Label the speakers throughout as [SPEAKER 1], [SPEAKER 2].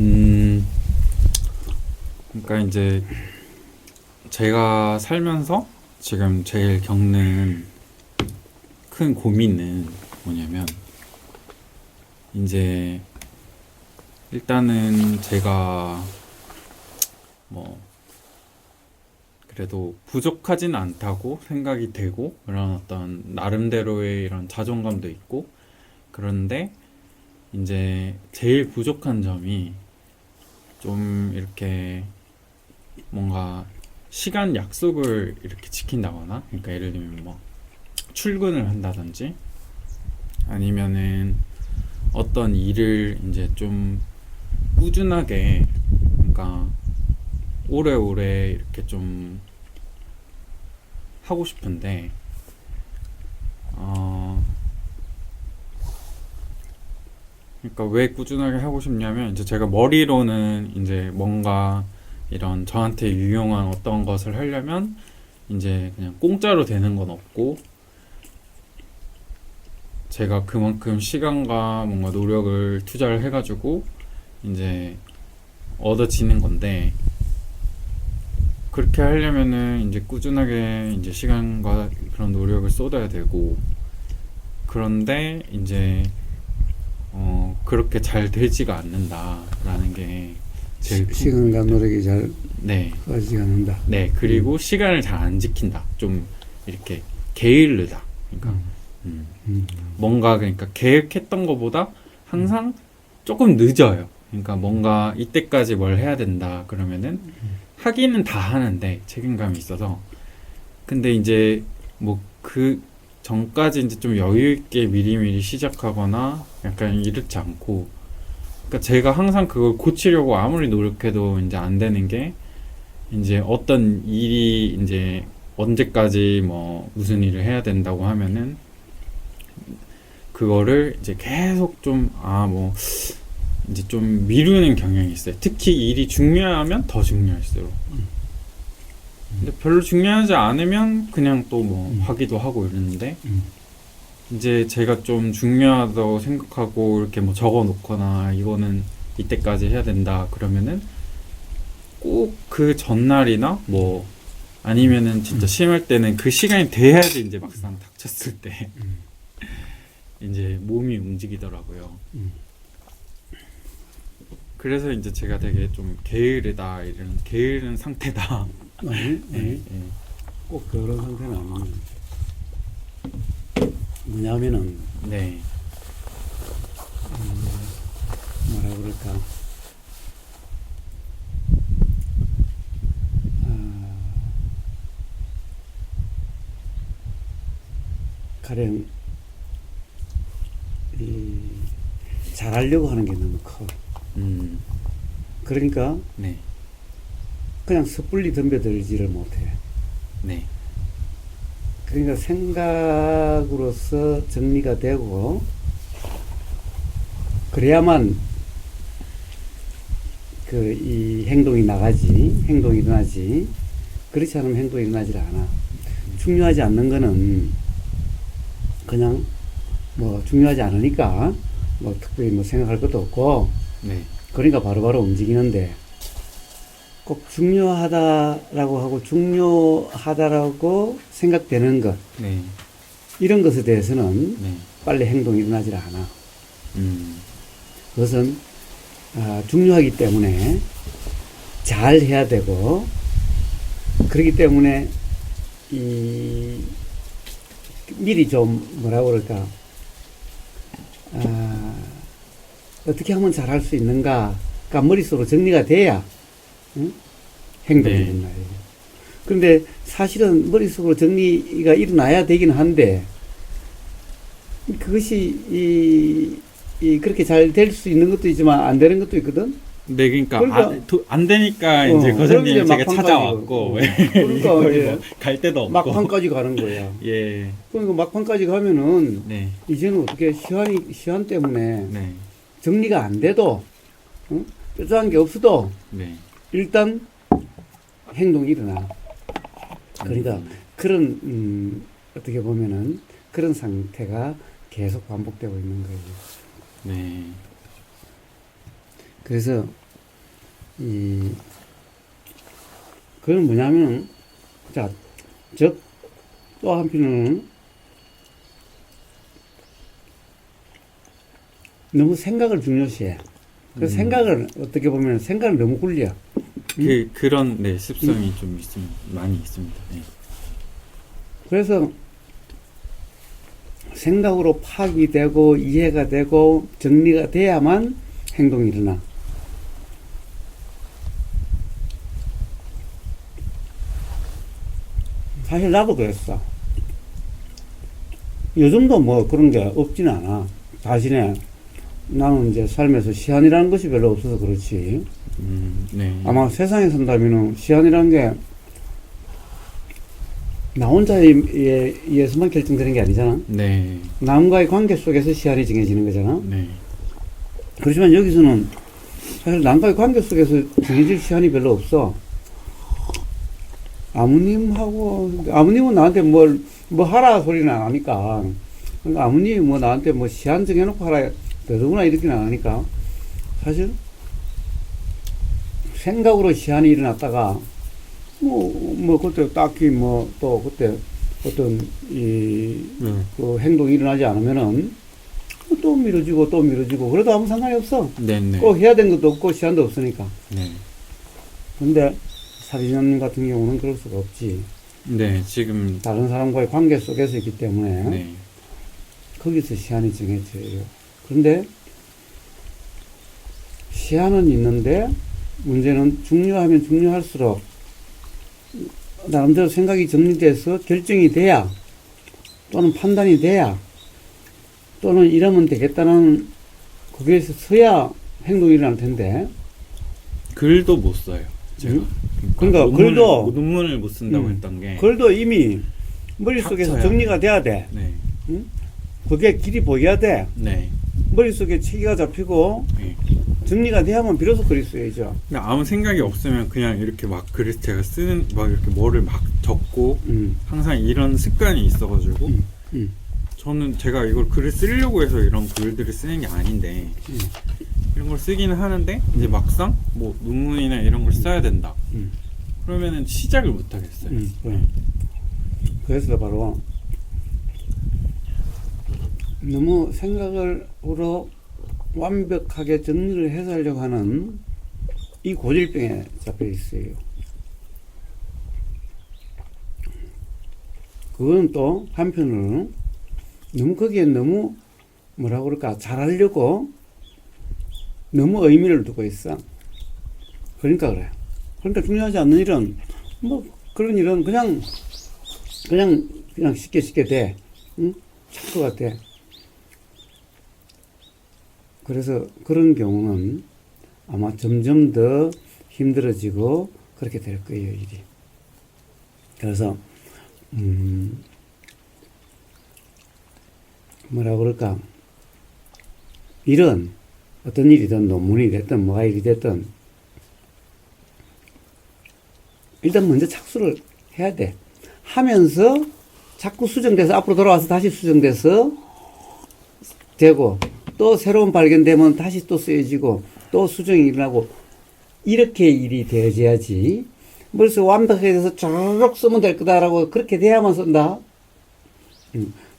[SPEAKER 1] 음, 그러니까 이제 제가 살면서 지금 제일 겪는 큰 고민은 뭐냐면, 이제 일단은 제가 뭐 그래도 부족하진 않다고 생각이 되고, 그런 어떤 나름대로의 이런 자존감도 있고, 그런데 이제 제일 부족한 점이 좀 이렇게 뭔가 시간 약속을 이렇게 지킨다거나, 그러니까 예를 들면 뭐 출근을 한다든지, 아니면은 어떤 일을 이제 좀 꾸준하게, 그러니까 오래오래 이렇게 좀 하고 싶은데, 그러니까 왜 꾸준하게 하고 싶냐면, 이제 제가 머리로는 이제 뭔가 이런 저한테 유용한 어떤 것을 하려면 이제 그냥 공짜로 되는 건 없고, 제가 그만큼 시간과 뭔가 노력을 투자를 해가지고 이제 얻어지는 건데, 그렇게 하려면은 이제 꾸준하게 이제 시간과 그런 노력을 쏟아야 되고, 그런데 이제 그렇게 잘 되지가 않는다라는 게 제일
[SPEAKER 2] 시간과 노력이 잘
[SPEAKER 1] 네,
[SPEAKER 2] 빠지지 않는다.
[SPEAKER 1] 네. 그리고 시간을 잘 안 지킨다. 좀 이렇게 게을르다. 그러니까
[SPEAKER 2] 음.
[SPEAKER 1] 뭔가, 그러니까 계획했던 것보다 항상 조금 늦어요. 그러니까 뭔가 이때까지 뭘 해야 된다 그러면은 하기는 다 하는데 책임감이 있어서, 근데 이제 뭐 그 전까지 이제 좀 여유 있게 미리미리 시작하거나 약간 이렇지 않고, 그러니까 제가 항상 그걸 고치려고 아무리 노력해도 이제 안 되는 게, 이제 어떤 일이 이제 언제까지 뭐 무슨 일을 해야 된다고 하면은 그거를 이제 계속 좀 뭐 이제 좀 미루는 경향이 있어요. 특히 일이 중요하면 더 중요할수록. 근데 별로 중요하지 않으면 그냥 또 뭐 하기도 하고 이러는데, 이제 제가 좀 중요하다고 생각하고 이렇게 뭐 적어 놓거나 이거는 이때까지 해야 된다 그러면은 꼭 그 전날이나 뭐 아니면은 진짜 심할 때는 그 시간이 돼야지 이제 막상 닥쳤을 때 이제 몸이 움직이더라고요. 그래서 이제 제가 되게 좀 게으르다, 이런 게으른 상태다.
[SPEAKER 2] 아니,
[SPEAKER 1] 예,
[SPEAKER 2] 꼭 그런 상태는 아니에요. 뭐냐면은,
[SPEAKER 1] 네,
[SPEAKER 2] 뭐라 그럴까. 가령, 잘하려고 하는 게 너무 커. 그러니까,
[SPEAKER 1] 네,
[SPEAKER 2] 그냥 섣불리 덤벼들지를 못해.
[SPEAKER 1] 네,
[SPEAKER 2] 그러니까 생각으로서 정리가 되고, 그래야만 이 행동이 행동이 일어나지. 그렇지 않으면 행동이 일어나질 않아. 중요하지 않는 거는 그냥 뭐 중요하지 않으니까 뭐 특별히 뭐 생각할 것도 없고,
[SPEAKER 1] 네,
[SPEAKER 2] 그러니까 바로바로 움직이는데, 꼭 중요하다라고 생각되는 것,
[SPEAKER 1] 네,
[SPEAKER 2] 이런 것에 대해서는
[SPEAKER 1] 네,
[SPEAKER 2] 빨리 행동이 일어나질 않아. 그것은 중요하기 때문에 잘 해야 되고, 그렇기 때문에 미리 좀 뭐라고 그럴까, 어떻게 하면 잘할 수 있는가가 머릿속으로 정리가 돼야, 응? 행동이
[SPEAKER 1] 네.
[SPEAKER 2] 일어나요. 그런데 사실은 머릿속으로 정리가 일어나야 되긴 한데, 그것이 그렇게 잘 될 수 있는 것도 있지만 안 되는 것도 있거든.
[SPEAKER 1] 네, 그러니까
[SPEAKER 2] 그러니까
[SPEAKER 1] 안 되니까 이제
[SPEAKER 2] 그럼 이제
[SPEAKER 1] 거선님 제가
[SPEAKER 2] 막판까지
[SPEAKER 1] 찾아왔고,
[SPEAKER 2] 그러니까
[SPEAKER 1] 거의
[SPEAKER 2] 이제
[SPEAKER 1] 뭐 갈 데도 없고.
[SPEAKER 2] 막판까지 가는 거야.
[SPEAKER 1] 예,
[SPEAKER 2] 그러니까 막판까지 가면은
[SPEAKER 1] 네,
[SPEAKER 2] 이제는 어떻게 시간 때문에
[SPEAKER 1] 네,
[SPEAKER 2] 정리가 안 돼도, 뾰족한 게 없어도
[SPEAKER 1] 네,
[SPEAKER 2] 일단 행동이 일어나. 그러니까 그런 어떻게 보면은 그런 상태가 계속 반복되고 있는 거예요.
[SPEAKER 1] 네,
[SPEAKER 2] 그래서 그건 뭐냐면, 자, 즉, 또 한편은 너무 생각을 중요시해. 그래서 생각을, 어떻게 보면 생각을 너무 굴려.
[SPEAKER 1] 그런 네, 습성이 좀 많이 있습니다. 네.
[SPEAKER 2] 그래서 생각으로 파악이 되고 이해가 되고 정리가 돼야만 행동이 일어나. 사실 나도 그랬어. 요즘도 뭐 그런 게 없지는 않아. 자신의 나는 이제 삶에서 시한이라는 것이 별로 없어서 그렇지.
[SPEAKER 1] 네.
[SPEAKER 2] 아마 세상에 산다면은 시한이라는 게 나 혼자에 의해서만 결정되는 게 아니잖아.
[SPEAKER 1] 네.
[SPEAKER 2] 남과의 관계 속에서 시한이 정해지는 거잖아.
[SPEAKER 1] 네.
[SPEAKER 2] 그렇지만 여기서는 사실 남과의 관계 속에서 정해질 시한이 별로 없어. 아무님은 나한테 뭐 하라 소리는 안 하니까. 그러니까 아무님이 뭐 나한테 뭐 시한 정해놓고 하라, 더더구나 이렇게는 안 하니까. 사실, 생각으로 시한이 일어났다가, 그때 딱히 또 그때 어떤 그 행동이 일어나지 않으면은 또 미뤄지고 그래도 아무 상관이 없어.
[SPEAKER 1] 네네.
[SPEAKER 2] 꼭 해야 되는 것도 없고 시한도 없으니까.
[SPEAKER 1] 네.
[SPEAKER 2] 근데 사리nhân 같은 경우는 그럴 수가 없지.
[SPEAKER 1] 네, 지금
[SPEAKER 2] 다른 사람과의 관계 속에서 있기 때문에
[SPEAKER 1] 네.
[SPEAKER 2] 거기서 시한이 정해져요. 그런데 시한은 있는데 문제는 중요하면 중요할수록 나름대로 생각이 정리돼서 결정이 돼야 또는 판단이 돼야 또는 이러면 되겠다는 거기에서 서야 행동이 일어날 텐데
[SPEAKER 1] 글도 못 써요. 제가.
[SPEAKER 2] 그러니까 글도
[SPEAKER 1] 논문을 못 쓴다고 했던 게
[SPEAKER 2] 글도 이미 머릿속에서
[SPEAKER 1] 닥쳐야
[SPEAKER 2] 정리가 돼야 돼.
[SPEAKER 1] 네.
[SPEAKER 2] 응? 그게 길이 보여야 돼.
[SPEAKER 1] 네.
[SPEAKER 2] 머릿속에 체계가 잡히고
[SPEAKER 1] 네.
[SPEAKER 2] 정리가 돼야만 비로소 글이 쓰여야죠.
[SPEAKER 1] 근데 아무 생각이 없으면 그냥 이렇게 막 글을 제가 쓰는 막 이렇게 뭐를 막 적고 항상 이런 습관이 있어가지고 저는 제가 이걸 글을 쓰려고 해서 이런 글들을 쓰는 게 아닌데 이런 걸 쓰기는 하는데 이제 막상 뭐 논문이나 이런 걸 써야 된다. 그러면은 시작을 못 하겠어요.
[SPEAKER 2] 그래. 그래서 바로 너무 생각으로 완벽하게 정리를 해서 하려고 하는 이 고질병에 잡혀 있어요. 그건 또 한편으로는 너무 거기에 너무 뭐라 그럴까 잘하려고 너무 의미를 두고 있어. 그러니까 그래. 그러니까 중요하지 않는 일은 뭐 그런 일은 그냥 쉽게 돼. 응? 착수가 돼. 그래서 그런 경우는 아마 점점 더 힘들어지고 그렇게 될 거예요, 일이. 그래서 뭐라 그럴까, 일은 어떤 일이든 논문이 됐든 뭐가 일이 됐든 일단 먼저 착수를 해야 돼. 하면서 자꾸 수정돼서 앞으로 돌아와서 다시 수정돼서 되고 또 새로운 발견되면 다시 또 쓰여지고 또 수정이 일어나고 이렇게 일이 되어져야지. 벌써 완벽하게 돼서 쭉 쓰면 될 거다라고 그렇게 돼야만 쓴다.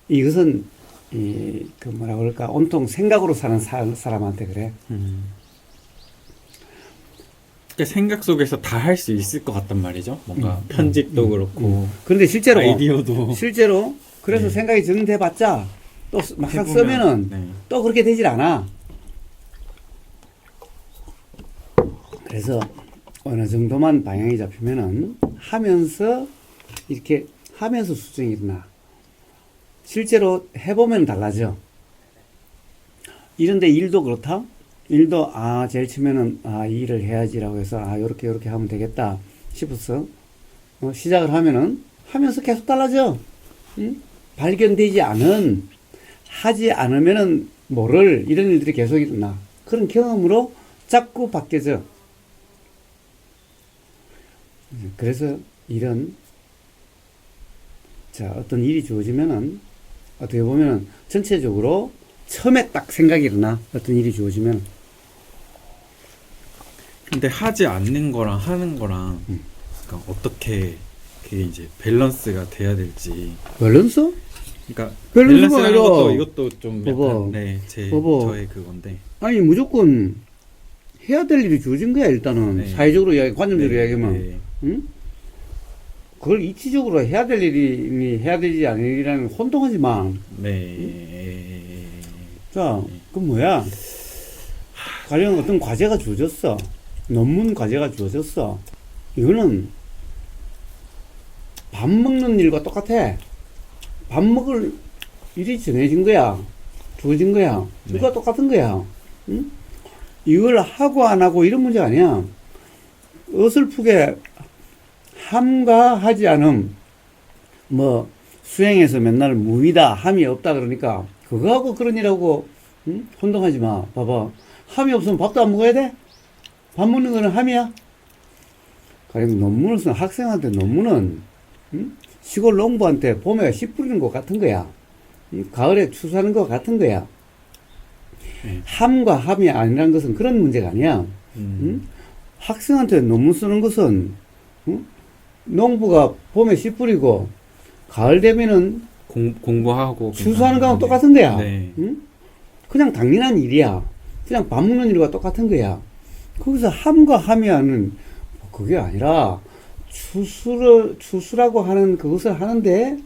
[SPEAKER 2] 이것은 그 뭐라 그럴까, 온통 생각으로 사는 사람한테 그래.
[SPEAKER 1] 그러니까 생각 속에서 다 할 수 있을 것 같단 말이죠. 뭔가 편집도 그렇고
[SPEAKER 2] 그런데 실제로 그래서
[SPEAKER 1] 네.
[SPEAKER 2] 생각이 정리돼봤자 또 막상
[SPEAKER 1] 해보면,
[SPEAKER 2] 쓰면은
[SPEAKER 1] 네.
[SPEAKER 2] 또 그렇게 되질 않아. 그래서 어느 정도만 방향이 잡히면은 하면서 이렇게 하면서 수정이 일어나. 실제로 해보면 달라져. 이런데 일도 그렇다. 일도 제일 처음에는 이 일을 해야지라고 해서 요렇게 하면 되겠다 싶었어. 시작을 하면은 하면서 계속 달라져. 응? 발견되지 않은, 하지 않으면은 모를 이런 일들이 계속 일어나. 그런 경험으로 자꾸 바뀌어져. 그래서 일은 어떤 일이 주어지면은 어떻게 보면은 전체적으로 처음에 딱 생각이 일어나. 어떤 일이 주어지면
[SPEAKER 1] 근데 하지 않는 거랑 하는 거랑 그러니까 어떻게 그게 이제 밸런스가 돼야 될지.
[SPEAKER 2] 밸런스?
[SPEAKER 1] 그러니까
[SPEAKER 2] 밸런스가
[SPEAKER 1] 밸런스라는
[SPEAKER 2] 아니라
[SPEAKER 1] 것도 이것도 좀
[SPEAKER 2] 봐봐.
[SPEAKER 1] 약간
[SPEAKER 2] 봐봐.
[SPEAKER 1] 저의 그건데.
[SPEAKER 2] 아니 무조건 해야 될 일이 주어진 거야 일단은.
[SPEAKER 1] 네.
[SPEAKER 2] 사회적으로 이야기, 관념적으로 이야기하면.
[SPEAKER 1] 네.
[SPEAKER 2] 응? 그걸 이치적으로 해야 될 일이 해야 되지 않을 일이라는 혼동하지 마.
[SPEAKER 1] 네.
[SPEAKER 2] 자, 그건 뭐야? 가령 어떤 과제가 주어졌어. 논문 과제가 주어졌어. 이거는 밥 먹는 일과 똑같아. 밥 먹을 일이 정해진 거야. 주어진 거야.
[SPEAKER 1] 네.
[SPEAKER 2] 이거와 똑같은 거야. 응? 이걸 하고 안 하고 이런 문제 아니야. 어설프게 함과 하지 않음. 뭐 수행해서 맨날 무위다 함이 없다 그러니까 그거하고 그런 일하고 응? 혼동하지 마. 봐봐. 함이 없으면 밥도 안 먹어야 돼? 밥 먹는 거는 함이야? 가령 논문을 쓴 학생한테 논문은 응? 시골 농부한테 봄에 씨 뿌리는 것 같은 거야. 응? 가을에 추수하는 것 같은 거야. 함과 함이 아니라는 것은 그런 문제가 아니야. 응? 학생한테 논문 쓰는 것은 응? 농부가 봄에 씨 뿌리고 가을 되면은
[SPEAKER 1] 공부하고
[SPEAKER 2] 추수하는 거하고
[SPEAKER 1] 네.
[SPEAKER 2] 똑같은 거야.
[SPEAKER 1] 네.
[SPEAKER 2] 응? 그냥 당연한 일이야. 그냥 밥 먹는 일과 똑같은 거야. 거기서 함과 함이 하는 그게 아니라 추수라고 하는 그것을 하는데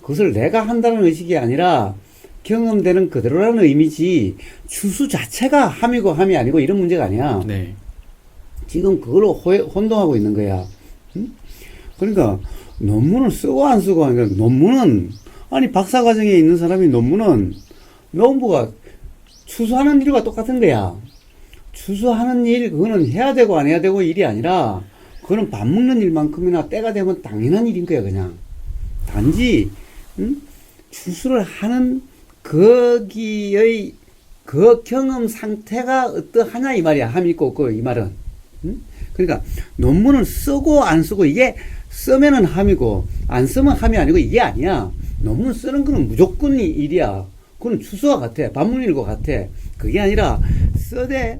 [SPEAKER 2] 그것을 내가 한다는 의식이 아니라 경험되는 그대로라는 의미지 추수 자체가 함이고 함이 아니고 이런 문제가 아니야.
[SPEAKER 1] 네.
[SPEAKER 2] 지금 그걸로 혼동하고 있는 거야. 응? 그러니까 논문을 쓰고 안 쓰고 하니까 논문은 아니 박사과정에 있는 사람이 논문은 농부가 추수하는 일과 똑같은 거야. 추수하는 일 그거는 해야 되고 안 해야 되고 일이 아니라 그거는 밥 먹는 일만큼이나 때가 되면 당연한 일인 거야 그냥. 단지 응? 추수를 하는 거기의 그 경험 상태가 어떠하냐 이 말이야. 함이 있고 없고 이 말은. 응? 그러니까 논문을 쓰고 안 쓰고 이게 쓰면은 함이고 안 쓰면 함이 아니고 이게 아니야. 논문 쓰는 거는 무조건 일이야. 그건 추수와 같아. 밥 먹는 일과 같아. 그게 아니라 써대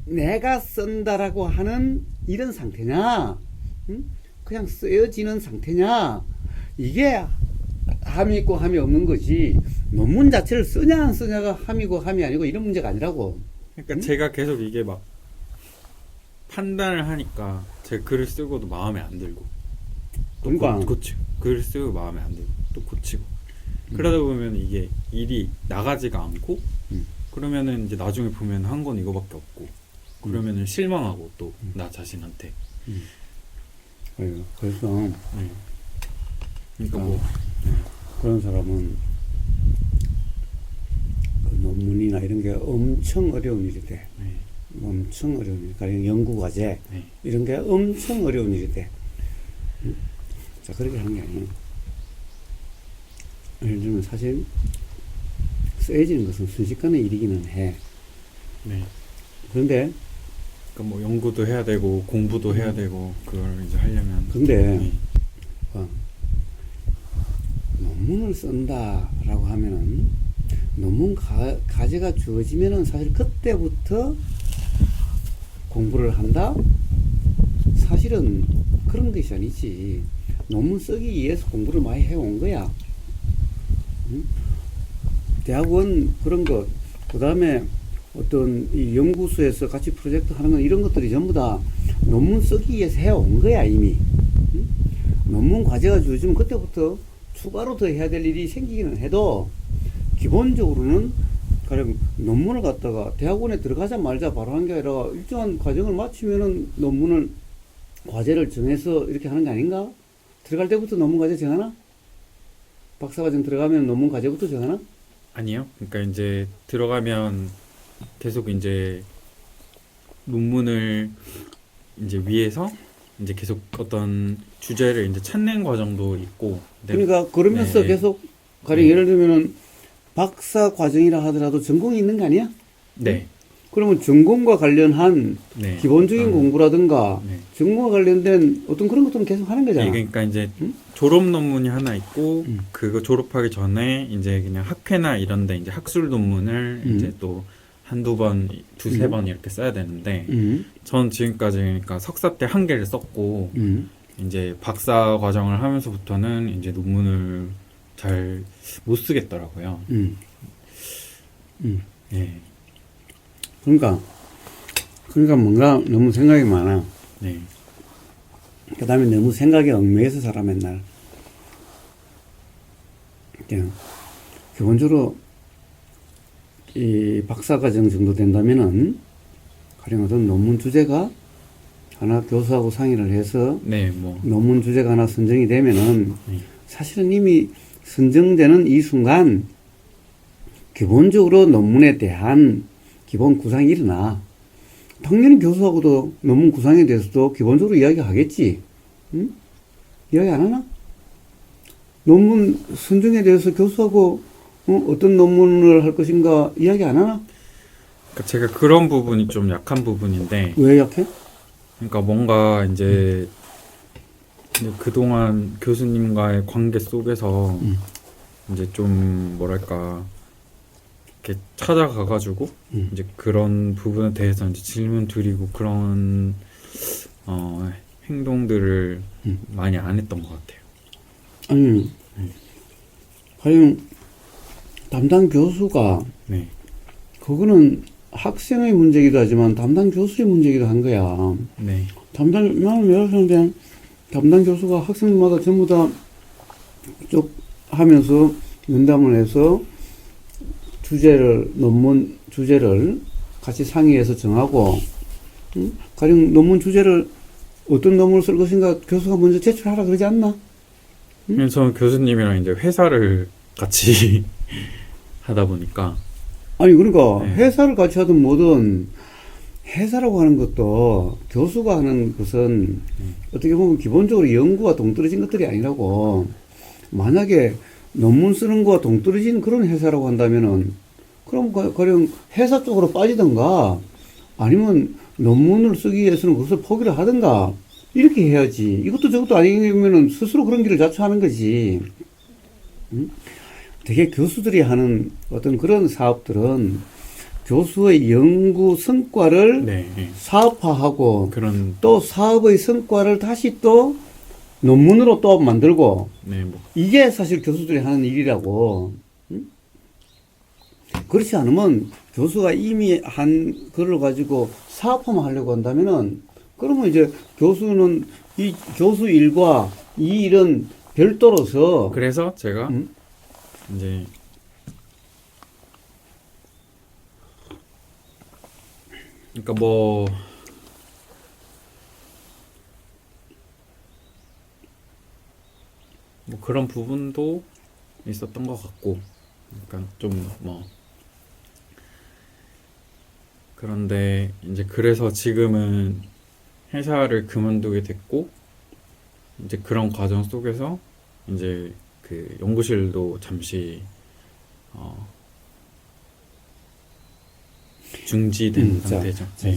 [SPEAKER 2] 내가 쓴다라고 하는 이런 상태냐, 응? 그냥 쓰여지는 상태냐, 이게 함이 있고 함이 없는 거지. 논문 자체를 쓰냐 안 쓰냐가 함이고 함이 아니고 이런 문제가 아니라고.
[SPEAKER 1] 그러니까 제가 계속 이게 막 판단을 하니까 제 글을 쓰고도 마음에 안 들고 또
[SPEAKER 2] 그러니까.
[SPEAKER 1] 고치고 글을 쓰고 마음에 안 들고 또 고치고 그러다 보면 이게 일이 나가지가 않고 그러면은 이제 나중에 보면 한 건 이거밖에 없고 그러면은 실망하고 또 나 자신한테
[SPEAKER 2] 그래서
[SPEAKER 1] 그러니까 뭐
[SPEAKER 2] 그런 사람은 그 논문이나 이런 게 엄청 어려운 일이 돼.
[SPEAKER 1] 네.
[SPEAKER 2] 엄청 어려운 일. 가령 연구과제
[SPEAKER 1] 네.
[SPEAKER 2] 이런 게 엄청 어려운 일이 돼. 자, 그렇게 하는 게 아니에요. 예를 들면 사실 쓰여지는 것은 순식간의 일이기는 해.
[SPEAKER 1] 네.
[SPEAKER 2] 그런데
[SPEAKER 1] 그러니까 뭐 연구도 해야 되고 공부도 해야 되고 그걸 이제 하려면
[SPEAKER 2] 근데
[SPEAKER 1] 네.
[SPEAKER 2] 논문을 쓴다라고 하면은 논문 과제가 주어지면은 사실 그때부터 공부를 한다? 사실은 그런 것이 아니지. 논문 쓰기 위해서 공부를 많이 해온 거야. 응? 대학원 그런 것, 그 다음에 어떤 이 연구소에서 같이 프로젝트 하는 건 이런 것들이 전부 다 논문 쓰기 위해서 해온 거야, 이미. 응? 논문 과제가 주어지면 그때부터 추가로 더 해야 될 일이 생기기는 해도 기본적으로는 가령 논문을 갖다가 대학원에 들어가자마자 바로 한 게 아니라 일정한 과정을 마치면은 논문을 과제를 정해서 이렇게 하는 게 아닌가? 들어갈 때부터 논문 과제 정하나? 박사과정 들어가면 논문 과제부터 정하나?
[SPEAKER 1] 아니요. 그러니까 이제 들어가면 계속 이제 논문을 이제 위해서 이제 계속 어떤 주제를 이제 찾는 과정도 있고.
[SPEAKER 2] 그러니까 그러면서
[SPEAKER 1] 네.
[SPEAKER 2] 계속 가령 예를 들면은 박사 과정이라 하더라도 전공이 있는 거 아니야?
[SPEAKER 1] 네.
[SPEAKER 2] 그러면 전공과 관련한
[SPEAKER 1] 네.
[SPEAKER 2] 기본적인 공부라든가
[SPEAKER 1] 네.
[SPEAKER 2] 전공과 관련된 어떤 그런 것들은 계속 하는 거잖아.
[SPEAKER 1] 네, 그러니까 이제
[SPEAKER 2] 응?
[SPEAKER 1] 졸업 논문이 하나 있고
[SPEAKER 2] 응.
[SPEAKER 1] 그거 졸업하기 전에 이제 그냥 학회나 이런데 이제 학술 논문을
[SPEAKER 2] 응.
[SPEAKER 1] 이제 또 한두 번, 두세 번 이렇게 써야 되는데 전 지금까지 그러니까 석사 때 한 개를 썼고 이제 박사 과정을 하면서부터는 이제 논문을 잘 못 쓰겠더라고요. 네.
[SPEAKER 2] 그러니까 뭔가 너무 생각이 많아.
[SPEAKER 1] 네.
[SPEAKER 2] 그 다음에 너무 생각에 얽매여서 살아 맨날. 그냥 기본적으로 이 박사과정 정도 된다면은 가령 어떤 논문 주제가 하나 교수하고 상의를 해서
[SPEAKER 1] 네, 뭐.
[SPEAKER 2] 논문 주제가 하나 선정이 되면은
[SPEAKER 1] 네.
[SPEAKER 2] 사실은 이미 선정되는 이 순간 기본적으로 논문에 대한 기본 구상이 일어나. 당연히 교수하고도 논문 구상에 대해서도 기본적으로 이야기하겠지. 응? 이야기 안 하나? 논문 선정에 대해서 교수하고 어떤 논문을 할 것인가 이야기 안 하나?
[SPEAKER 1] 그러니까 제가 그런 부분이 좀 약한 부분인데
[SPEAKER 2] 왜 약해?
[SPEAKER 1] 그러니까 뭔가 이제 그동안 교수님과의 관계 속에서 이제 좀 뭐랄까 이렇게 찾아가가지고 이제 그런 부분에 대해서 이제 질문 드리고 그런 행동들을 많이 안 했던 것 같아요.
[SPEAKER 2] 아니, 과연 담당 교수가
[SPEAKER 1] 네,
[SPEAKER 2] 그거는 학생의 문제이기도 하지만 담당 교수의 문제이기도 한 거야.
[SPEAKER 1] 네,
[SPEAKER 2] 나는 여러 사람들 담당 교수가 학생마다 전부 다 쭉 하면서 면담을 해서 논문 주제를 같이 상의해서 정하고, 가령 논문 주제를 어떤 논문을 쓸 것인가 교수가 먼저 제출하라 그러지 않나?
[SPEAKER 1] 그래서 교수님이랑 이제 회사를 같이 하다 보니까
[SPEAKER 2] 아니, 그러니까
[SPEAKER 1] 네.
[SPEAKER 2] 회사를 같이 하든 뭐든 회사라고 하는 것도 교수가 하는 것은 어떻게 보면 기본적으로 연구와 동떨어진 것들이 아니라고. 만약에 논문 쓰는 거와 동떨어진 그런 회사라고 한다면은 그럼 가령 회사 쪽으로 빠지든가 아니면 논문을 쓰기 위해서는 그것을 포기를 하든가 이렇게 해야지. 이것도 저것도 아니면은 스스로 그런 길을 자초하는 거지. 되게 교수들이 하는 어떤 그런 사업들은 교수의 연구 성과를
[SPEAKER 1] 네, 네.
[SPEAKER 2] 사업화하고
[SPEAKER 1] 그런
[SPEAKER 2] 또 사업의 성과를 다시 또 논문으로 또 만들고
[SPEAKER 1] 네, 뭐
[SPEAKER 2] 이게 사실 교수들이 하는 일이라고. 그렇지 않으면 교수가 이미 한 그걸 가지고 사업화만 하려고 한다면은 그러면 이제 교수는 이 교수 일과 이 일은 별도로서
[SPEAKER 1] 그래서 제가 이제 그러니까 뭐 그런 부분도 있었던 것 같고, 약간 좀 뭐 그런데 이제 그래서 지금은 회사를 그만두게 됐고, 이제 그런 과정 속에서 이제 그 연구실도 잠시 중지된 상태죠. 네.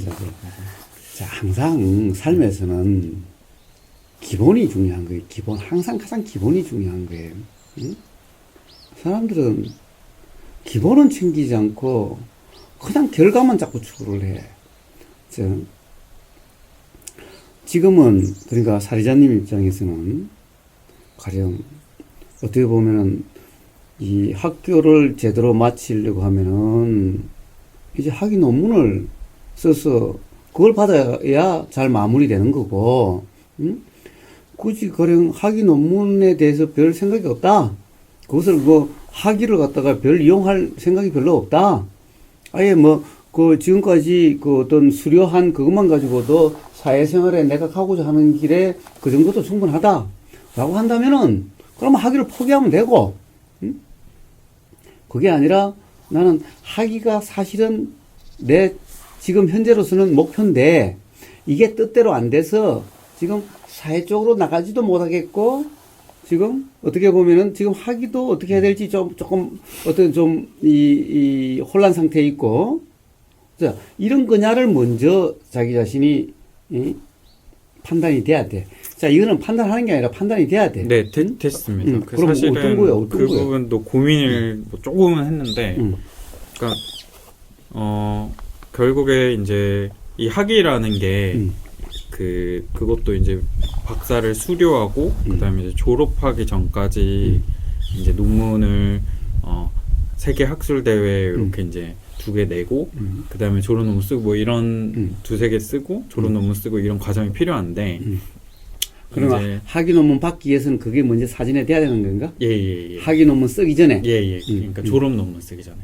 [SPEAKER 2] 자, 항상 삶에서는 기본이 중요한 거예요. 항상 가장 기본이 중요한 거예요. 응? 사람들은 기본은 챙기지 않고 그냥 결과만 자꾸 추구를 해. 지금은 그러니까 사리자님 입장에서는 가령 어떻게 보면은 이 학교를 제대로 마치려고 하면은 이제 학위 논문을 써서 그걸 받아야 잘 마무리되는 거고, 응? 굳이 가령 학위 논문에 대해서 별 생각이 없다. 그것을 뭐 학위를 갖다가 별 이용할 생각이 별로 없다. 아예 지금까지 그 어떤 수료한 그것만 가지고도 사회생활에 내가 가고자 하는 길에 그 정도도 충분하다. 라고 한다면은, 그럼 학위를 포기하면 되고, 응? 그게 아니라 나는 학위가 사실은 내 지금 현재로서는 목표인데, 이게 뜻대로 안 돼서 지금 사회 쪽으로 나가지도 못하겠고, 지금 어떻게 보면은 지금 학위도 어떻게 해야 될지 조금 어떤 이 혼란 상태에 있고, 자, 이런 거냐를 먼저 자기 자신이 판단이 돼야 돼. 자, 이거는 판단하는 게 아니라 판단이 돼야 돼.
[SPEAKER 1] 네, 됐습니다.
[SPEAKER 2] 그럼
[SPEAKER 1] 사실은
[SPEAKER 2] 어떤 거야?
[SPEAKER 1] 그 부분도 고민을 뭐 조금은 했는데, 그러니까 결국에 이제 이 학위라는 게
[SPEAKER 2] 음.
[SPEAKER 1] 그것도 이제 박사를 수료하고 그다음에 이제 졸업하기 전까지 이제 논문을 세계 학술 대회 이렇게 이제 2개 내고 그다음에 졸업 논문 쓰고 뭐 이런 2-3개 쓰고 졸업 논문 쓰고 이런 과정이 필요한데
[SPEAKER 2] 그러면
[SPEAKER 1] 이제
[SPEAKER 2] 학위 논문 받기 위해서는 그게 먼저 사진에 돼야 되는 건가?
[SPEAKER 1] 예.
[SPEAKER 2] 학위 논문 쓰기 전에.
[SPEAKER 1] 예. 그러니까 졸업 논문 쓰기 전에.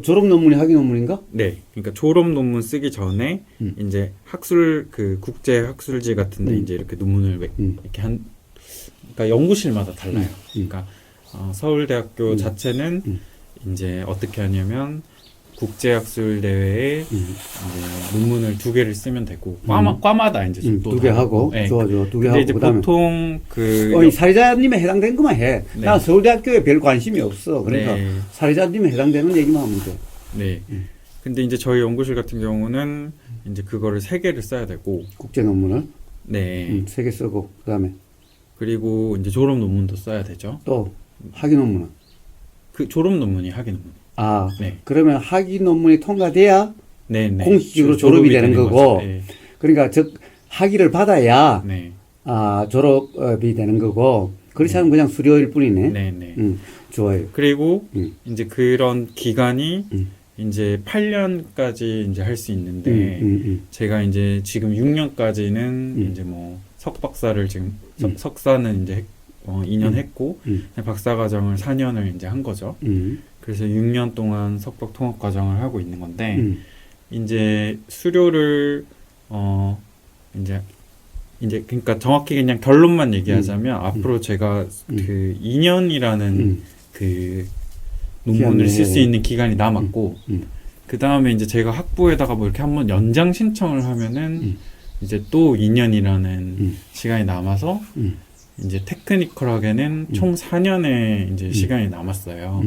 [SPEAKER 2] 졸업 논문이 학위 논문인가?
[SPEAKER 1] 네. 그러니까 졸업 논문 쓰기 전에 이제 학술 국제 학술지 같은데 이제 이렇게 논문을 이렇게 그러니까 연구실마다 달라요. 그러니까 서울대학교 자체는 이제 어떻게 하냐면 국제학술 대회에 이제 논문을 2개를 쓰면 되고 과마다 이제 또
[SPEAKER 2] 2개 하고
[SPEAKER 1] 네.
[SPEAKER 2] 좋아 2개
[SPEAKER 1] 근데
[SPEAKER 2] 하고
[SPEAKER 1] 이제
[SPEAKER 2] 그다음에
[SPEAKER 1] 보통
[SPEAKER 2] 사회자님에 해당된 것만 해.
[SPEAKER 1] 네.
[SPEAKER 2] 나 서울대학교에 별 관심이 없어. 그러니까
[SPEAKER 1] 네.
[SPEAKER 2] 사회자님에 해당되는 얘기만 하면 돼.
[SPEAKER 1] 네. 근데 이제 저희 연구실 같은 경우는 이제 그거를 3개를 써야 되고
[SPEAKER 2] 국제 논문을
[SPEAKER 1] 네.
[SPEAKER 2] 3개 쓰고 그다음에
[SPEAKER 1] 그리고 이제 졸업 논문도 써야 되죠.
[SPEAKER 2] 또 학위 논문은
[SPEAKER 1] 그 졸업 논문이 학위 논문.
[SPEAKER 2] 네. 그러면 학위 논문이 통과돼야
[SPEAKER 1] 네.
[SPEAKER 2] 공식적으로 졸업이 되는 거고.
[SPEAKER 1] 네.
[SPEAKER 2] 그러니까 즉 학위를 받아야
[SPEAKER 1] 네.
[SPEAKER 2] 졸업이 되는 거고. 그렇지 않으면 그냥 수료일 뿐이네.
[SPEAKER 1] 네.
[SPEAKER 2] 좋아요.
[SPEAKER 1] 그리고 이제 그런 기간이 이제 8년까지 이제 할 수 있는데 제가 이제 지금 6년까지는 이제 뭐 석박사를 지금 석사는 이제 2년 했고 박사과정을 4년을 이제 한 거죠. 그래서 6년 동안 석박 통합 과정을 하고 있는 건데 이제 수료를 이제 그러니까 정확히 그냥 결론만 얘기하자면 앞으로 제가 그 2년이라는 그 논문을 쓸 수 있는 기간이 남았고 그 다음에 이제 제가 학부에다가 뭐 이렇게 한번 연장 신청을 하면은 이제 또 2년이라는 시간이 남아서 이제 테크니컬하게는 총 4년의 이제 시간이 남았어요.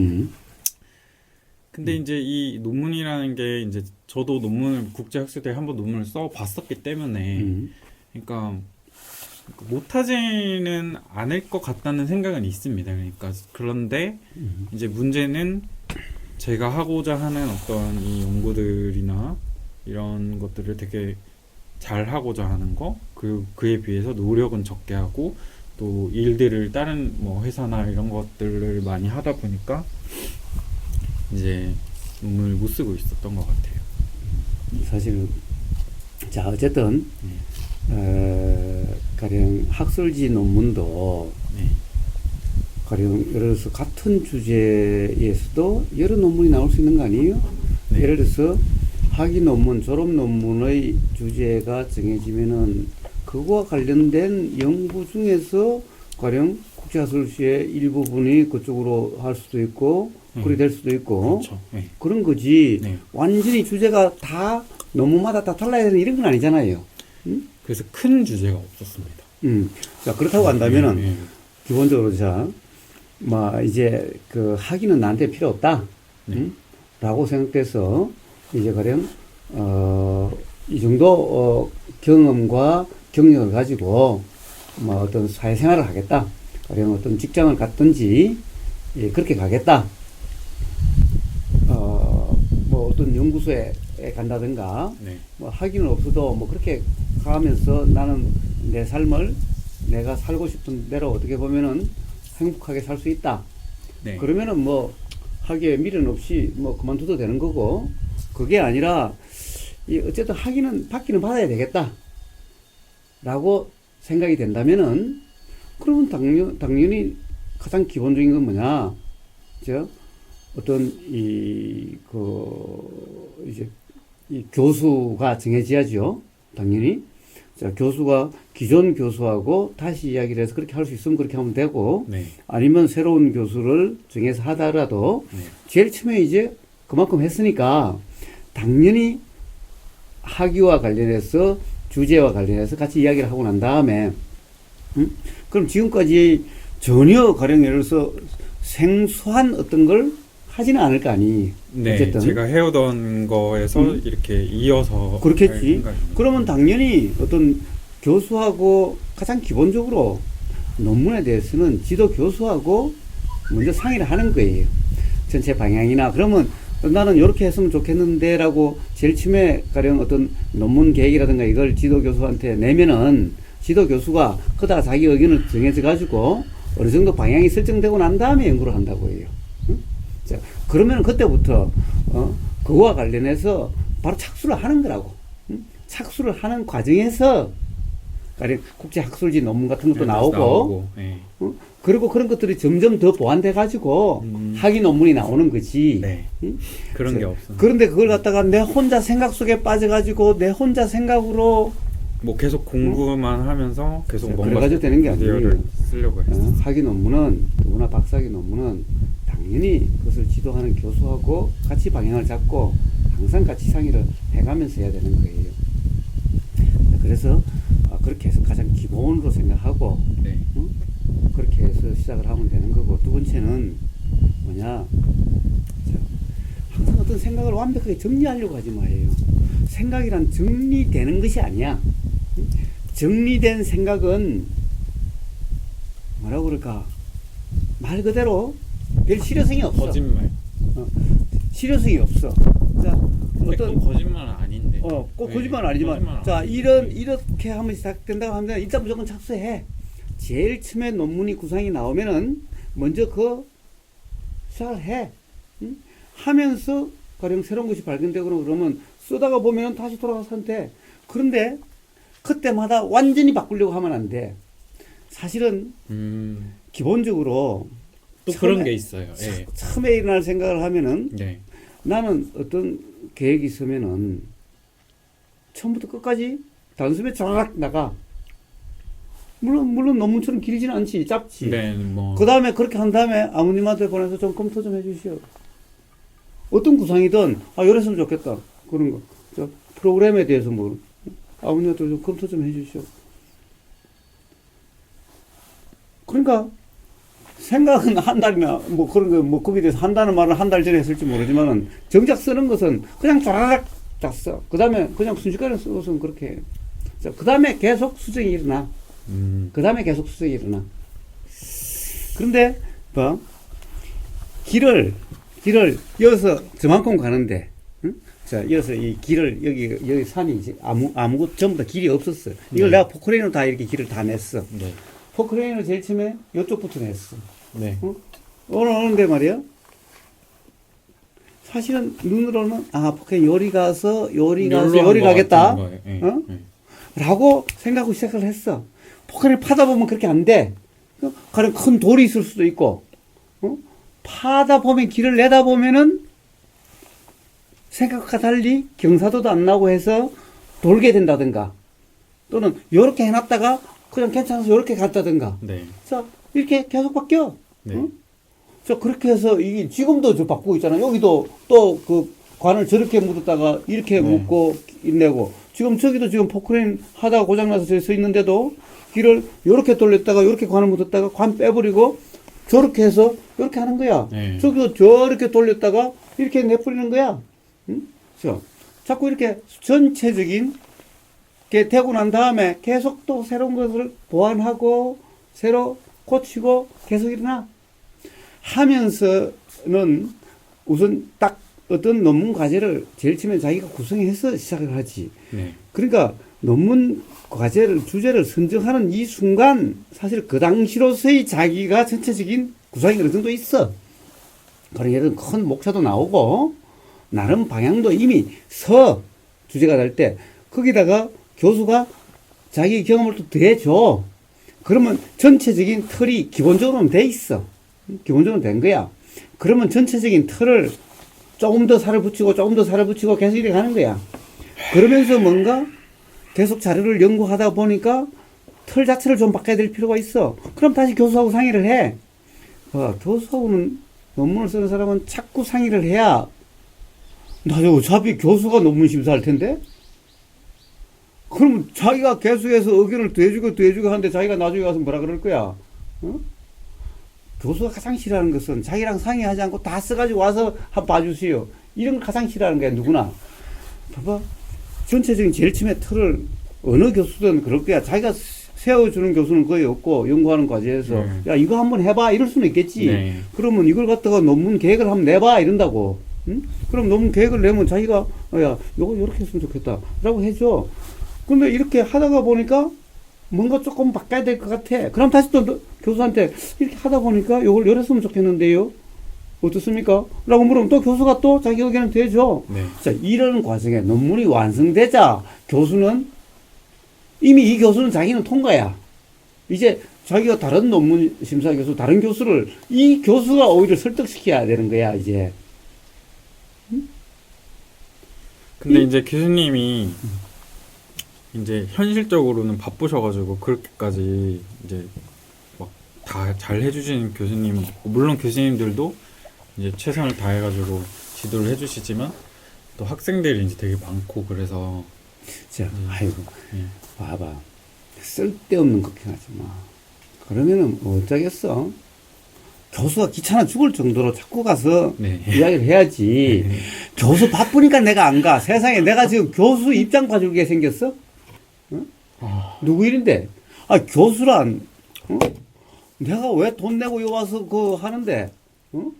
[SPEAKER 1] 근데 이제 이 논문이라는 게 이제 저도 논문을 국제학술대회 한번 논문을 써 봤었기 때문에 그러니까 못하지는 않을 것 같다는 생각은 있습니다. 그러니까 그런데 이제 문제는 제가 하고자 하는 어떤 이 연구들이나 이런 것들을 되게 잘 하고자 하는 거 그리고 그에 비해서 노력은 적게 하고 또 일들을 다른 뭐 회사나 이런 것들을 많이 하다 보니까 이제 논문을 못 쓰고 있었던 것 같아요.
[SPEAKER 2] 사실은 자 어쨌든 가령 학술지 논문도 가령 예를 들어서 같은 주제에서도 여러 논문이 나올 수 있는 거 아니에요?
[SPEAKER 1] 네.
[SPEAKER 2] 예를 들어서 학위 논문, 졸업 논문의 주제가 정해지면은 그거와 관련된 연구 중에서 가령 국제학술지의 일부분이 그쪽으로 할 수도 있고 그리 될 수도 있고
[SPEAKER 1] 그렇죠. 네.
[SPEAKER 2] 그런 거지.
[SPEAKER 1] 네.
[SPEAKER 2] 완전히 주제가 다 논문마다 다 달라야 되는 이런 건 아니잖아요.
[SPEAKER 1] 그래서 큰 주제가 없었습니다.
[SPEAKER 2] 자 그렇다고 한다면은
[SPEAKER 1] 네.
[SPEAKER 2] 기본적으로 자, 이제 그 학위는 나한테 필요 없다.
[SPEAKER 1] 네.
[SPEAKER 2] 라고 생각돼서 이제 가령 이 정도 경험과 경력을 가지고 어떤 사회생활을 하겠다. 가령 어떤 직장을 갔든지 그렇게 가겠다. 뭐 어떤 연구소에 간다든가
[SPEAKER 1] 네.
[SPEAKER 2] 뭐 학위는 없어도 뭐 그렇게 가면서 나는 내 삶을 내가 살고 싶은 대로 어떻게 보면은 행복하게 살 수 있다.
[SPEAKER 1] 네.
[SPEAKER 2] 그러면은 뭐 학위에 미련 없이 뭐 그만둬도 되는 거고 그게 아니라 어쨌든 학위는 받기는 받아야 되겠다. 라고 생각이 된다면은 그러면 당연히 가장 기본적인 건 뭐냐? 어떤 이제 이 교수가 정해져야죠. 당연히. 자, 교수가 기존 교수하고 다시 이야기를 해서 그렇게 할 수 있으면 그렇게 하면 되고,
[SPEAKER 1] 네.
[SPEAKER 2] 아니면 새로운 교수를 정해서 하더라도,
[SPEAKER 1] 네.
[SPEAKER 2] 제일 처음에 이제 그만큼 했으니까, 당연히 학위와 관련해서, 주제와 관련해서 같이 이야기를 하고 난 다음에, 그럼 지금까지 전혀 가령 예를 들어서 생소한 어떤 걸 하지는 않을 거 아니.
[SPEAKER 1] 네,
[SPEAKER 2] 어쨌든.
[SPEAKER 1] 제가 해오던 거에서 이렇게 이어서
[SPEAKER 2] 그렇겠지.
[SPEAKER 1] 할 생각입니다.
[SPEAKER 2] 그러면 당연히 어떤 교수하고 가장 기본적으로 논문에 대해서는 지도 교수하고 먼저 상의를 하는 거예요. 전체 방향이나 그러면 나는 이렇게 했으면 좋겠는데라고 제일 처음에 가령 어떤 논문 계획이라든가 이걸 지도 교수한테 내면은 지도 교수가 그다 자기 의견을 정해져 가지고 어느 정도 방향이 설정되고 난 다음에 연구를 한다고 해요. 응? 자, 그러면 그때부터 그거와 관련해서 바로 착수를 하는 거라고. 응? 착수를 하는 과정에서 가령 국제학술지 논문 같은 것도 나오고
[SPEAKER 1] 네.
[SPEAKER 2] 그리고 그런 것들이 점점 더 보완돼 가지고 학위 논문이 나오는 거지.
[SPEAKER 1] 네.
[SPEAKER 2] 응?
[SPEAKER 1] 그런 게 없어.
[SPEAKER 2] 그런데 그걸 갖다가 내 혼자 생각 속에 빠져가지고 내 혼자 생각으로
[SPEAKER 1] 뭐 계속 공부만 하면서 계속 뭔가
[SPEAKER 2] 그래가지고 되는 게
[SPEAKER 1] 아이디어를
[SPEAKER 2] 아니에요.
[SPEAKER 1] 쓰려고 했어.
[SPEAKER 2] 학위 논문은 누구나 박사학위 논문은 당연히 그것을 지도하는 교수하고 같이 방향을 잡고 항상 같이 상의를 해가면서 해야 되는 거예요. 그래서 그렇게 해서 가장 기본으로 생각하고
[SPEAKER 1] 네.
[SPEAKER 2] 그렇게 해서 시작을 하면 되는 거고, 두 번째는 뭐냐, 자, 항상 어떤 생각을 완벽하게 정리하려고 하지 마요. 생각이란 정리되는 것이 아니야. 정리된 생각은 뭐라고 그럴까, 말 그대로 별 실효성이 없어.
[SPEAKER 1] 거짓말.
[SPEAKER 2] 실효성이 없어. 자,
[SPEAKER 1] 어떤 거짓말은 아닌데.
[SPEAKER 2] 꼭
[SPEAKER 1] 네,
[SPEAKER 2] 거짓말은 아니지만,
[SPEAKER 1] 거짓말은
[SPEAKER 2] 자,
[SPEAKER 1] 아닌데.
[SPEAKER 2] 이렇게 하면 시작된다고 하면 일단 무조건 착수해. 제일 처음에 논문이 구상이 나오면은 먼저 그 시작을 해. 응? 하면서 가령 새로운 것이 발견되고 그러면 쓰다가 보면은 다시 돌아가서 한대. 그런데 그때마다 완전히 바꾸려고 하면 안 돼. 사실은 기본적으로
[SPEAKER 1] 또 그런 게 있어요. 예.
[SPEAKER 2] 처음에 일어날 생각을 하면은
[SPEAKER 1] 네.
[SPEAKER 2] 나는 어떤 계획이 있으면은 처음부터 끝까지 단숨에 쫙 나가. 물론 논문처럼 길지는 않지, 짧지.
[SPEAKER 1] 네, 뭐.
[SPEAKER 2] 그 다음에 그렇게 한 다음에 아버님한테 보내서 좀 검토 좀 해주시오. 어떤 구상이든, 이랬으면 좋겠다. 그런 거. 저 프로그램에 대해서 뭐, 아버님한테 좀 검토 좀 해주시오. 그러니까, 생각은 한 달이나, 뭐 그런 거, 뭐 거기에 대해서 한다는 말은 한 달 전에 했을지 모르지만은, 정작 쓰는 것은 그냥 쫙 딱 써. 그 다음에 그냥 순식간에 써서 그렇게 해. 자, 그 다음에 계속 수정이 일어나. 그 다음에 계속 수정이 일어나. 그런데, 뭐, 길을, 여기서 저만큼 가는데, 응? 자, 여기서 이 길을, 여기 산이 이제 아무것도 전부 다 길이 없었어. 이걸
[SPEAKER 1] 네.
[SPEAKER 2] 내가 포크레인으로 다 이렇게 길을 다 냈어.
[SPEAKER 1] 네.
[SPEAKER 2] 포크레인으로 제일 처음에 이쪽부터 냈어.
[SPEAKER 1] 네.
[SPEAKER 2] 오는데 말이야. 사실은 눈으로는, 포크레인 요리 가서 요리 가겠다.
[SPEAKER 1] 네.
[SPEAKER 2] 어?
[SPEAKER 1] 네.
[SPEAKER 2] 라고 생각하고 시작을 했어. 포크레인을 파다 보면 그렇게 안 돼. 가령 큰 돌이 있을 수도 있고, 파다 보면 길을 내다 보면은 생각과 달리 경사도도 안 나고 해서 돌게 된다든가, 또는 요렇게 해놨다가 그냥 괜찮아서 요렇게 갔다든가.
[SPEAKER 1] 네.
[SPEAKER 2] 자, 이렇게 계속 바뀌어.
[SPEAKER 1] 네.
[SPEAKER 2] 자, 그렇게 해서 이게 지금도 저 바꾸고 있잖아. 여기도 또 그 관을 저렇게 묻었다가 이렇게
[SPEAKER 1] 네.
[SPEAKER 2] 묻고 인내고, 지금 저기도 지금 포크레인 하다가 고장나서 저기 서 있는데도 길을 요렇게 돌렸다가 요렇게 관을 묻었다가 관 빼버리고 저렇게 해서 요렇게 하는 거야.
[SPEAKER 1] 네.
[SPEAKER 2] 저기도 저렇게 돌렸다가 이렇게 내버리는 거야. 응? 자, 자꾸 이렇게 전체적인 게 되고 난 다음에 계속 또 새로운 것을 보완하고 새로 고치고 계속 일어나. 하면서는 우선 딱 어떤 논문 과제를 제일 처음에 자기가 구성해서 시작을 하지.
[SPEAKER 1] 네.
[SPEAKER 2] 그러니까 논문 과제를, 주제를 선정하는 이 순간 사실 그 당시로서의 자기가 전체적인 구상이 어느 정도 있어. 그런 예를 들면 큰 목차도 나오고 나름 방향도 이미 주제가 될 때 거기다가 교수가 자기 경험을 또 더해줘. 그러면 전체적인 틀이 기본적으로는 돼 있어. 기본적으로 된 거야. 그러면 전체적인 틀을 조금 더 살을 붙이고 조금 더 살을 붙이고 계속 이렇게 가는 거야. 그러면서 뭔가 계속 자료를 연구하다 보니까 틀 자체를 좀 바꿔야 될 필요가 있어. 그럼 다시 교수하고 상의를 해. 교수하고는 논문을 쓰는 사람은 자꾸 상의를 해야, 나 어차피 교수가 논문 심사할 텐데? 그럼 자기가 계속해서 의견을 더해주고 하는데 자기가 나중에 가서 뭐라 그럴 거야? 교수가 가장 싫어하는 것은 자기랑 상의하지 않고 다 써가지고 와서 한번 봐주세요. 이런 걸 가장 싫어하는 거야, 누구나. 봐봐. 전체적인 제일 처음에 틀을 어느 교수든 그럴 거야. 자기가 세워주는 교수는 거의 없고, 연구하는 과제에서, 야, 이거 한번 해봐. 이럴 수는 있겠지.
[SPEAKER 1] 네.
[SPEAKER 2] 그러면 이걸 갖다가 논문 계획을 한번 내봐. 이런다고. 응? 그럼 논문 계획을 내면 자기가 야 요거 요렇게 했으면 좋겠다 라고 해줘. 근데 이렇게 하다가 보니까 뭔가 조금 바꿔야 될 것 같아. 그럼 다시 또 교수한테 이렇게 하다 보니까 요걸 요랬으면 좋겠는데요 어떻습니까? 라고 물으면 또 교수가 또 자기 의견을 대줘.
[SPEAKER 1] 네.
[SPEAKER 2] 자, 이런 과정에 논문이 완성되자 교수는 이미 이 교수는 자기는 통과야. 이제 자기가 다른 논문 심사 교수, 다른 교수를 이 교수가 오히려 설득시켜야 되는 거야, 이제.
[SPEAKER 1] 근데 이제 교수님이 이제 현실적으로는 바쁘셔가지고 그렇게까지 이제 막 다 잘 해주시는 교수님은 없고, 물론 교수님들도 이제 최선을 다해가지고 지도를 해주시지만 또 학생들이 이제 되게 많고 그래서
[SPEAKER 2] 자, 아이고,
[SPEAKER 1] 예.
[SPEAKER 2] 봐봐. 쓸데없는 걱정하지 마. 그러면은 어쩌겠어? 교수가 귀찮아 죽을 정도로 자꾸 가서
[SPEAKER 1] 네.
[SPEAKER 2] 이야기를 해야지.
[SPEAKER 1] 네.
[SPEAKER 2] 교수 바쁘니까 내가 안 가. 세상에 내가 지금 교수 입장 봐주게 생겼어? 누구 일인데? 아, 교수란, 어? 내가 왜 돈 내고 여기 와서 그거 하는데, 어?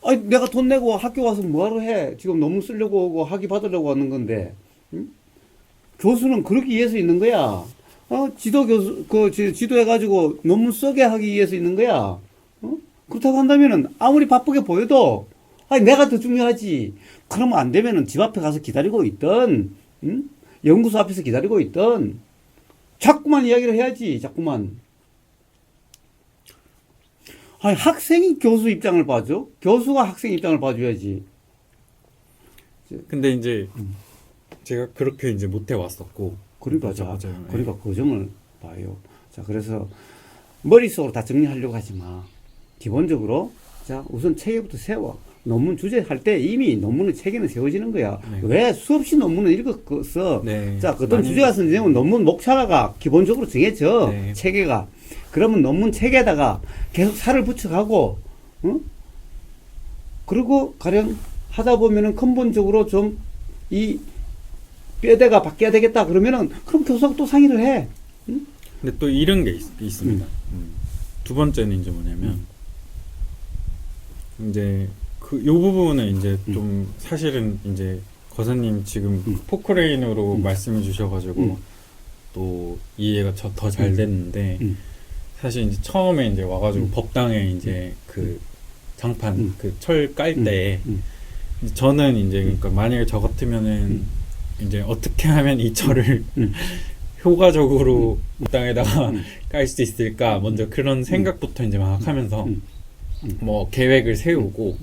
[SPEAKER 2] 아니, 내가 돈 내고 학교 와서 뭐하러 해? 지금 논문 쓰려고 오고 학위 받으려고 하는 건데, 응? 교수는 그러기 위해서 있는 거야. 지도해가지고 논문 쓰게 하기 위해서 있는 거야. 그렇다고 한다면은 아무리 바쁘게 보여도, 아니, 내가 더 중요하지. 그러면 안 되면은 집 앞에 가서 기다리고 있던, 응? 연구소 앞에서 기다리고 있던, 자꾸만 이야기를 해야지, 자꾸만. 아니, 학생이 교수 입장을 봐줘? 교수가 학생 입장을 봐줘야지.
[SPEAKER 1] 근데 이제 제가 그렇게 이제 못 해왔었고.
[SPEAKER 2] 그러니까,
[SPEAKER 1] 맞아요.
[SPEAKER 2] 그러니까 그 점을 봐요. 자, 그래서 머릿속으로 다 정리하려고 하지 마. 기본적으로, 자, 우선 체계부터 세워. 논문 주제 할 때 이미 논문의 체계는 세워지는 거야.
[SPEAKER 1] 네.
[SPEAKER 2] 왜 수없이 논문을 읽었어?
[SPEAKER 1] 네.
[SPEAKER 2] 자, 어떤
[SPEAKER 1] 많이
[SPEAKER 2] 주제가 선생님은 논문 목차가 기본적으로 정해져.
[SPEAKER 1] 네.
[SPEAKER 2] 체계가. 그러면 논문 체계에다가 계속 살을 붙여가고, 어? 그리고 가령 하다 보면은 근본적으로 좀 이 뼈대가 바뀌어야 되겠다 그러면은 그럼 교수가 또 상의를 해. 응?
[SPEAKER 1] 근데 또 이런 게 있습니다. 두 번째는 이제 뭐냐면 이제 요 부분은 이제 좀 사실은 이제 거사님 지금 포크레인으로 말씀해 주셔가지고 또 이해가 더 잘 됐는데 사실 이제 처음에 이제 와가지고 법당에 이제 그 장판 그 철 깔 때 저는 이제 그러니까 만약에 저 같으면은 이제 어떻게 하면 이 철을 효과적으로 땅에다가 깔 수 있을까 먼저 그런 생각부터 이제 막 하면서 뭐 계획을 세우고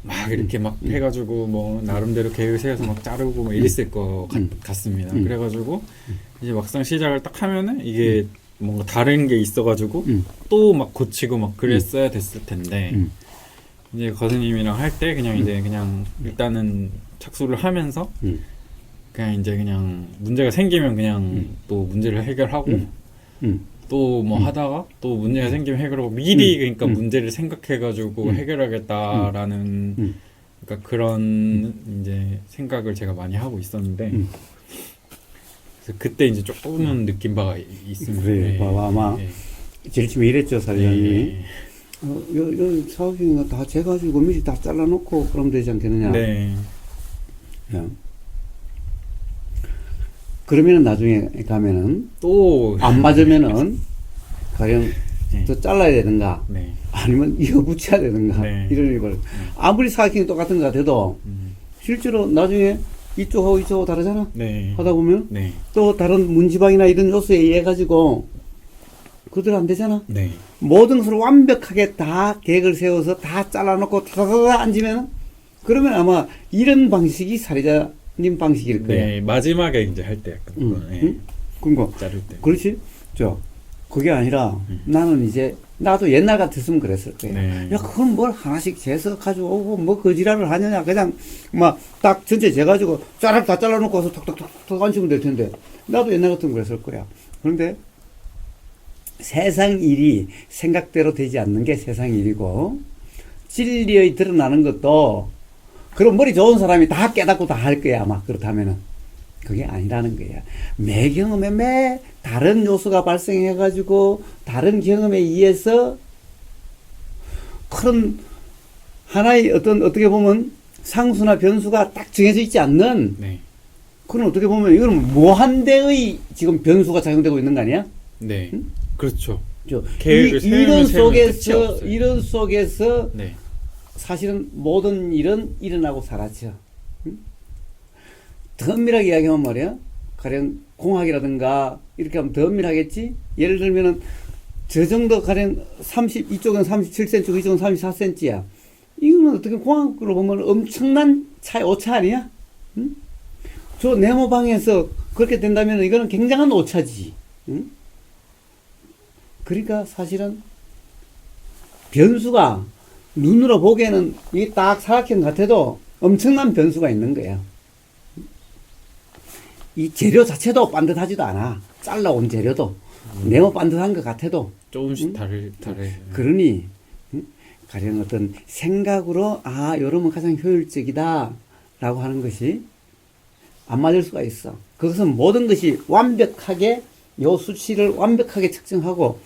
[SPEAKER 1] 막 이렇게 막 해가지고 뭐 나름대로 계획을 세워서 막 자르고 막 이랬을 것 같습니다. 그래가지고 이제 막상 시작을 딱 하면은 이게 뭔가 다른 게 있어가지고 또 막 고치고 막 그랬어야 됐을 텐데 이제 거스님이랑 할 때 그냥 이제 그냥 일단은 착수를 하면서 그냥 이제 그냥 문제가 생기면 그냥 또 문제를 해결하고 또 뭐 하다가 또 문제가 생기면 해결하고 미리 그러니까 문제를 생각해가지고 해결하겠다라는 그러니까 그런 이제 생각을 제가 많이 하고 있었는데 그래서 그때 이제 조금은 느낀 바가 있습니다.
[SPEAKER 2] 그래, 봐봐, 아마 제일 처음에 이랬죠, 사장님이.
[SPEAKER 1] 네.
[SPEAKER 2] 요 사업인가 다 재가지고 미리 다 잘라놓고 그러면 되지 않겠느냐.
[SPEAKER 1] 네.
[SPEAKER 2] 야. 그러면은 나중에 가면은
[SPEAKER 1] 또
[SPEAKER 2] 안 맞으면은 가령
[SPEAKER 1] 네.
[SPEAKER 2] 또 잘라야 되는가
[SPEAKER 1] 네.
[SPEAKER 2] 아니면 이거 붙여야 되는가
[SPEAKER 1] 네.
[SPEAKER 2] 이런 걸 아무리 사각형이 똑같은 것 같아도 실제로 나중에 이쪽하고 이쪽하고 다르잖아.
[SPEAKER 1] 네.
[SPEAKER 2] 하다 보면
[SPEAKER 1] 네.
[SPEAKER 2] 또 다른 문지방이나 이런 요소에 의해 가지고 그대로 안 되잖아.
[SPEAKER 1] 네.
[SPEAKER 2] 모든 것을 완벽하게 다 계획을 세워서 다 잘라놓고 타다다다 앉으면 그러면 아마 이런 방식이 사례자님 방식일 거야.
[SPEAKER 1] 네. 마지막에 이제 할 때 약간 네.
[SPEAKER 2] 그거
[SPEAKER 1] 자를 때.
[SPEAKER 2] 그렇지? 그게 아니라 나는 이제 나도 옛날 같았으면 그랬을 거야.
[SPEAKER 1] 네.
[SPEAKER 2] 야, 그건 뭘 하나씩 재서 가지고 뭐 거지랄을 하느냐. 그냥 막 딱 전체 재가지고 쫙 다 잘라놓고 와서 톡톡톡톡 앉히면 될 텐데 나도 옛날 같으면 그랬을 거야. 그런데 세상 일이 생각대로 되지 않는 게 세상 일이고 진리의 드러나는 것도 그런 머리 좋은 사람이 다 깨닫고 다 할 거야 아마 그렇다면은 그게 아니라는 거야. 매 경험에 매 다른 요소가 발생해 가지고 다른 경험에 의해서 그런 하나의 어떻게 보면 상수나 변수가 딱 정해져 있지 않는,
[SPEAKER 1] 네.
[SPEAKER 2] 그건 어떻게 보면 이거는 무한대의 지금 변수가 작용되고 있는 거 아니야?
[SPEAKER 1] 네.
[SPEAKER 2] 응?
[SPEAKER 1] 그렇죠.
[SPEAKER 2] 이런
[SPEAKER 1] 계획을 세우면 끝이
[SPEAKER 2] 속에서,
[SPEAKER 1] 없어요.
[SPEAKER 2] 이런 속에서
[SPEAKER 1] 네.
[SPEAKER 2] 사실은 모든 일은 일어나고 사라져. 응? 더 엄밀하게 이야기하면 말이야. 가령 공학이라든가 이렇게 하면 더 엄밀하겠지? 예를 들면은 저 정도 가령 이쪽은 37cm, 이쪽은 34cm야. 이거는 어떻게 공학으로 보면 엄청난 차이, 오차 아니야? 응? 저 네모방에서 그렇게 된다면 이거는 굉장한 오차지. 응? 그러니까 사실은 변수가 눈으로 보기에는 이게 딱 사각형 같아도 엄청난 변수가 있는 거야. 이 재료 자체도 반듯하지도 않아. 잘라온 재료도. 네모 반듯한 것 같아도.
[SPEAKER 1] 조금씩
[SPEAKER 2] 응?
[SPEAKER 1] 다르.
[SPEAKER 2] 그러니, 응? 가령 어떤 생각으로, 요러면 가장 효율적이다. 라고 하는 것이 안 맞을 수가 있어. 그것은 모든 것이 완벽하게, 요 수치를 완벽하게 측정하고,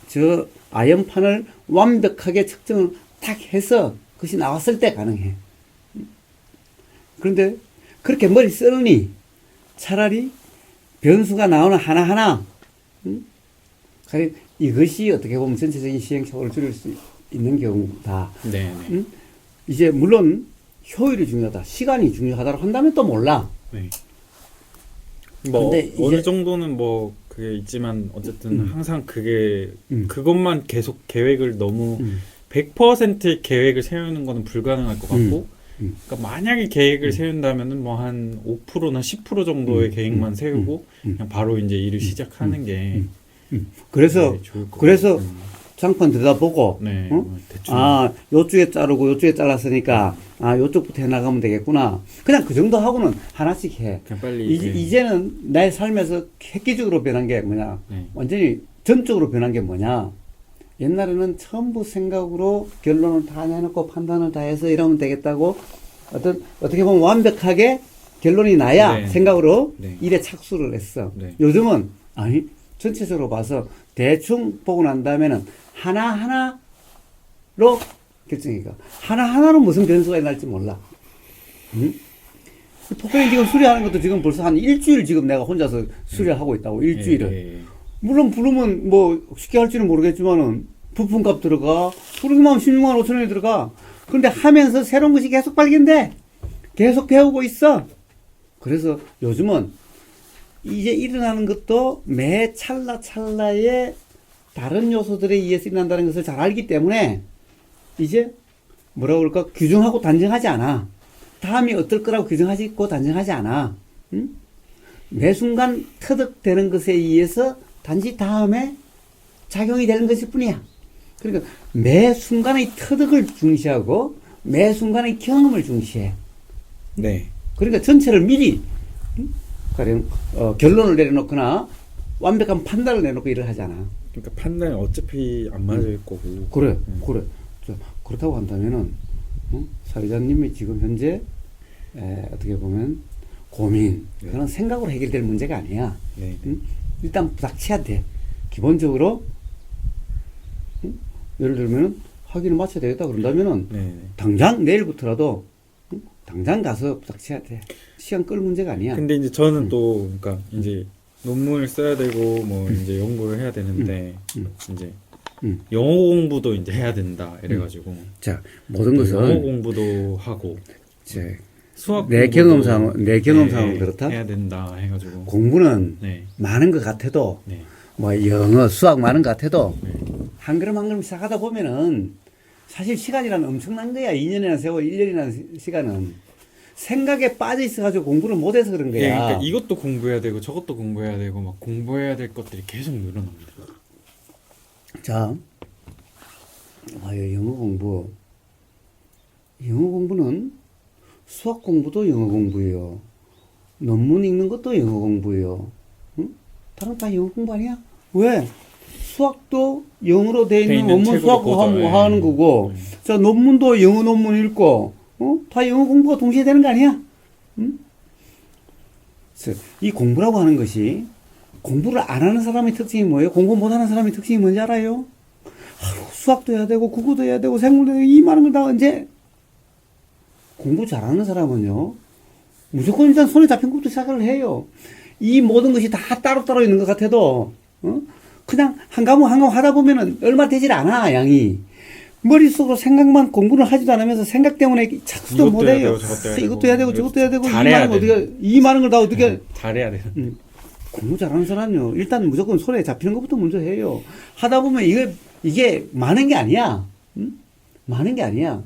[SPEAKER 2] 저 아연판을 완벽하게 측정을 딱 해서 그것이 나왔을 때 가능해. 그런데 그렇게 머리 쓰느니 차라리 변수가 나오는 하나하나, 이것이 어떻게 보면 전체적인 시행착오를 줄일 수 있는 경우다.
[SPEAKER 1] 네.
[SPEAKER 2] 이제 물론 효율이 중요하다, 시간이 중요하다고 한다면 또 몰라.
[SPEAKER 1] 네. 뭐
[SPEAKER 2] 근데
[SPEAKER 1] 어느
[SPEAKER 2] 이제-
[SPEAKER 1] 정도는 뭐 그게 있지만 어쨌든 항상 그게
[SPEAKER 2] 음.
[SPEAKER 1] 그것만 계속 계획을 너무
[SPEAKER 2] 음.
[SPEAKER 1] 100%의 계획을 세우는 거는 불가능할 것 같고 그러니까 만약에 계획을 세운다면은 뭐 한 5%나 10% 정도의 계획만 세우고 그냥 바로 이제 일을 시작하는 게
[SPEAKER 2] 그래서
[SPEAKER 1] 네, 좋을 것
[SPEAKER 2] 그래서
[SPEAKER 1] 같아요.
[SPEAKER 2] 장판 들여다보고,
[SPEAKER 1] 네,
[SPEAKER 2] 어?
[SPEAKER 1] 뭐 대충
[SPEAKER 2] 요쪽에 자르고 요쪽에 잘랐으니까 요쪽부터 해나가면 되겠구나. 그냥 그 정도 하고는 하나씩 해.
[SPEAKER 1] 그냥 빨리
[SPEAKER 2] 이제는 나의 삶에서 획기적으로 변한 게 뭐냐,
[SPEAKER 1] 네.
[SPEAKER 2] 완전히 전적으로 변한 게 뭐냐. 옛날에는 전부 생각으로 결론을 다 내놓고 판단을 다 해서 이러면 되겠다고 어떻게 보면 완벽하게 결론이 나야
[SPEAKER 1] 네.
[SPEAKER 2] 생각으로
[SPEAKER 1] 네.
[SPEAKER 2] 일에 착수를 했어.
[SPEAKER 1] 네.
[SPEAKER 2] 요즘은 아니, 전체적으로 봐서 대충 보고 난 다음에는 하나하나로 결정이니까 하나하나로 무슨 변수가 날지 몰라. 응? 폭행이 지금 수리하는 것도 지금 벌써 한 일주일 지금 내가 혼자서 수리하고 있다고. 일주일을.
[SPEAKER 1] 예.
[SPEAKER 2] 물론 부르면 뭐 쉽게 할지는 모르겠지만은 부품값 들어가, 부르기만 하면 16만 5천 원이 들어가. 그런데 하면서 새로운 것이 계속 발견돼. 계속 배우고 있어. 그래서 요즘은 이제 일어나는 것도 매 찰나찰나에 다른 요소들에 의해서 일어난다는 것을 잘 알기 때문에 이제 뭐라고 그럴까, 규정하고 단정하지 않아. 다음이 어떨 거라고 규정하고 단정하지 않아. 응? 매 순간 터득되는 것에 의해서 단지 다음에 작용이 되는 것일 뿐이야. 그러니까 매 순간의 터득을 중시하고 매 순간의 경험을 중시해.
[SPEAKER 1] 네.
[SPEAKER 2] 그러니까 전체를 미리, 가령 결론을 내려놓거나 완벽한 판단을 내놓고 일을 하잖아.
[SPEAKER 1] 그러니까 판단이 어차피 안 맞을 거고.
[SPEAKER 2] 그래. 자, 그렇다고 한다면은 사회자님이 지금 현재 어떻게 보면 고민,
[SPEAKER 1] 네.
[SPEAKER 2] 그런 생각으로 해결될 문제가 아니야.
[SPEAKER 1] 네.
[SPEAKER 2] 일단 부닥쳐야 돼. 기본적으로 예를 들면 학위를 마쳐야 되겠다 그런다면은
[SPEAKER 1] 네.
[SPEAKER 2] 당장 내일부터라도 당장 가서 부닥쳐야 돼. 시간 끌 문제가 아니야.
[SPEAKER 1] 근데 이제 저는 또 그러니까 이제 논문을 써야 되고 뭐 이제 연구를 해야 되는데 이제 영어 공부도 이제 해야 된다 이래가지고
[SPEAKER 2] 자, 모든
[SPEAKER 1] 영어
[SPEAKER 2] 것은
[SPEAKER 1] 공부도 하고
[SPEAKER 2] 이제
[SPEAKER 1] 수학
[SPEAKER 2] 내
[SPEAKER 1] 공부도
[SPEAKER 2] 경험상은 그렇다.
[SPEAKER 1] 해야 된다 해가지고
[SPEAKER 2] 공부는
[SPEAKER 1] 네.
[SPEAKER 2] 많은 것 같아도
[SPEAKER 1] 네.
[SPEAKER 2] 뭐 영어, 수학 많은 것 같아도
[SPEAKER 1] 네.
[SPEAKER 2] 한 걸음 한 걸음 시작하다 보면은 사실 시간이란 엄청난 거야. 2년이나 세월, 1년이나 시간은 생각에 빠져 있어가지고 공부를 못해서 그런 거야.
[SPEAKER 1] 예, 그러니까 이것도 공부해야 되고 저것도 공부해야 되고 막 공부해야 될 것들이 계속 늘어납니다.
[SPEAKER 2] 자, 영어 공부. 영어 공부는 수학 공부도 영어 공부예요. 논문 읽는 것도 영어 공부예요. 응? 다른 다 영어 공부 아니야? 왜? 수학도 영어로 돼 있는 원문
[SPEAKER 1] 책으로
[SPEAKER 2] 수학
[SPEAKER 1] 보죠.
[SPEAKER 2] 하는 거고, 자, 논문도 영어 논문 읽고, 다 영어 공부가 동시에 되는 거 아니야? 응? 그래서 이 공부라고 하는 것이, 공부를 안 하는 사람의 특징이 뭐예요? 공부 못 하는 사람의 특징이 뭔지 알아요? 수학도 해야 되고, 국어도 해야 되고, 생물도 해야 되고, 이 많은 걸 다 언제 공부 잘하는 사람은요, 무조건 일단 손에 잡힌 것부터 시작을 해요. 이 모든 것이 다 따로따로 있는 것 같아도, 그냥 한 과목 한 과목 하다 보면은 얼마 되질 않아, 양이. 머릿속으로 생각만 공부를 하지도 않으면서 생각 때문에 착수도
[SPEAKER 1] 이것도 해야
[SPEAKER 2] 못해요.
[SPEAKER 1] 되고, 저것도 해야 되고.
[SPEAKER 2] 이것도 해야 되고 저것도 해야 되고
[SPEAKER 1] 잘해야
[SPEAKER 2] 이 많은 걸 다 어떻게
[SPEAKER 1] 잘해야 돼.
[SPEAKER 2] 공부 잘하는 사람은요, 일단 무조건 손에 잡히는 것부터 먼저 해요. 하다 보면 이게 많은 게 아니야. 많은 게 아니야.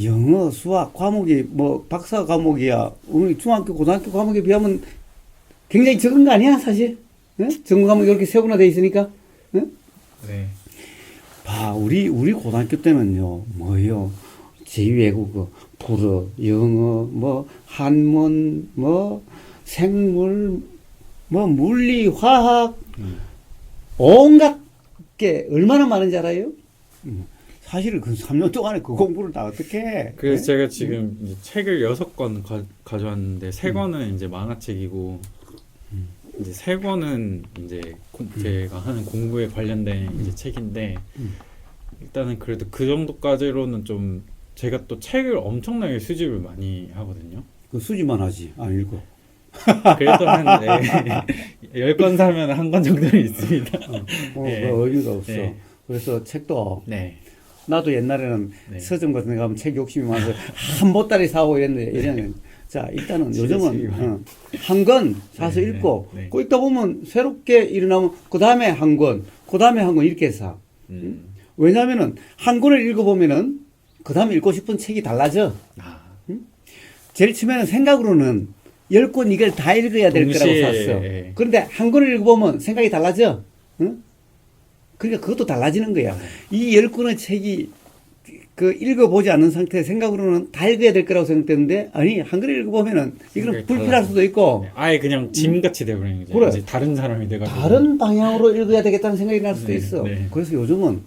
[SPEAKER 2] 영어, 수학 과목이 뭐 박사 과목이야. 우리 중학교, 고등학교 과목에 비하면 굉장히 적은 거 아니야, 사실? 응? 전공 과목이 이렇게 세분화돼 있으니까. 응?
[SPEAKER 1] 네.
[SPEAKER 2] 봐, 우리 고등학교 때는요, 뭐요? 제2외국어, 불어, 영어, 뭐, 한문, 뭐, 생물, 뭐, 물리, 화학, 온갖 게 얼마나 많은지 알아요? 사실 그 3년 동안에 그 공부를 다 어떻게 해?
[SPEAKER 1] 그래서 제가 지금 이제 책을 6권 가져왔는데 3권은 이제 만화책이고 이제 3권은 이제 제가 하는 공부에 관련된 이제 책인데 일단은 그래도 그 정도까지로는 좀 제가 또 책을 엄청나게 수집을 많이 하거든요.
[SPEAKER 2] 그 수지만 하지, 안 읽어.
[SPEAKER 1] 그래도 한 10권 사면 한 권 정도는 있습니다. 네.
[SPEAKER 2] 그 의미가 없어.
[SPEAKER 1] 네.
[SPEAKER 2] 그래서 책도,
[SPEAKER 1] 네.
[SPEAKER 2] 나도 옛날에는
[SPEAKER 1] 네.
[SPEAKER 2] 서점 같은 데 가면 책 욕심이 많아서 한 보따리 사오고 이랬는데, 자, 일단은 요즘은, 한 권 사서
[SPEAKER 1] 네,
[SPEAKER 2] 읽고,
[SPEAKER 1] 네.
[SPEAKER 2] 그 읽다 보면 새롭게 일어나면, 그 다음에 한 권, 그 다음에 한 권 이렇게 사. 왜냐면은, 한 권을 읽어보면은, 그 다음에 읽고 싶은 책이 달라져. 제일 처음에는 생각으로는 10권 이걸 다 읽어야 될 거라고
[SPEAKER 1] 동시에,
[SPEAKER 2] 샀어.
[SPEAKER 1] 예.
[SPEAKER 2] 그런데 한 권을 읽어보면 생각이 달라져. 응? 그러니까 그것도 달라지는 거야. 이 10권의 책이 그 읽어보지 않는 상태에 생각으로는 다 읽어야 될 거라고 생각되는데, 아니, 한 권을 읽어보면은 이거는
[SPEAKER 1] 생각이
[SPEAKER 2] 불필요할
[SPEAKER 1] 달라져.
[SPEAKER 2] 수도 있고,
[SPEAKER 1] 네. 아예 그냥 짐같이 돼버리는 거죠.
[SPEAKER 2] 그래.
[SPEAKER 1] 이제 다른 사람이 돼가지고.
[SPEAKER 2] 다른 방향으로 읽어야 되겠다는 생각이 날 수도
[SPEAKER 1] 네,
[SPEAKER 2] 있어.
[SPEAKER 1] 네.
[SPEAKER 2] 그래서 요즘은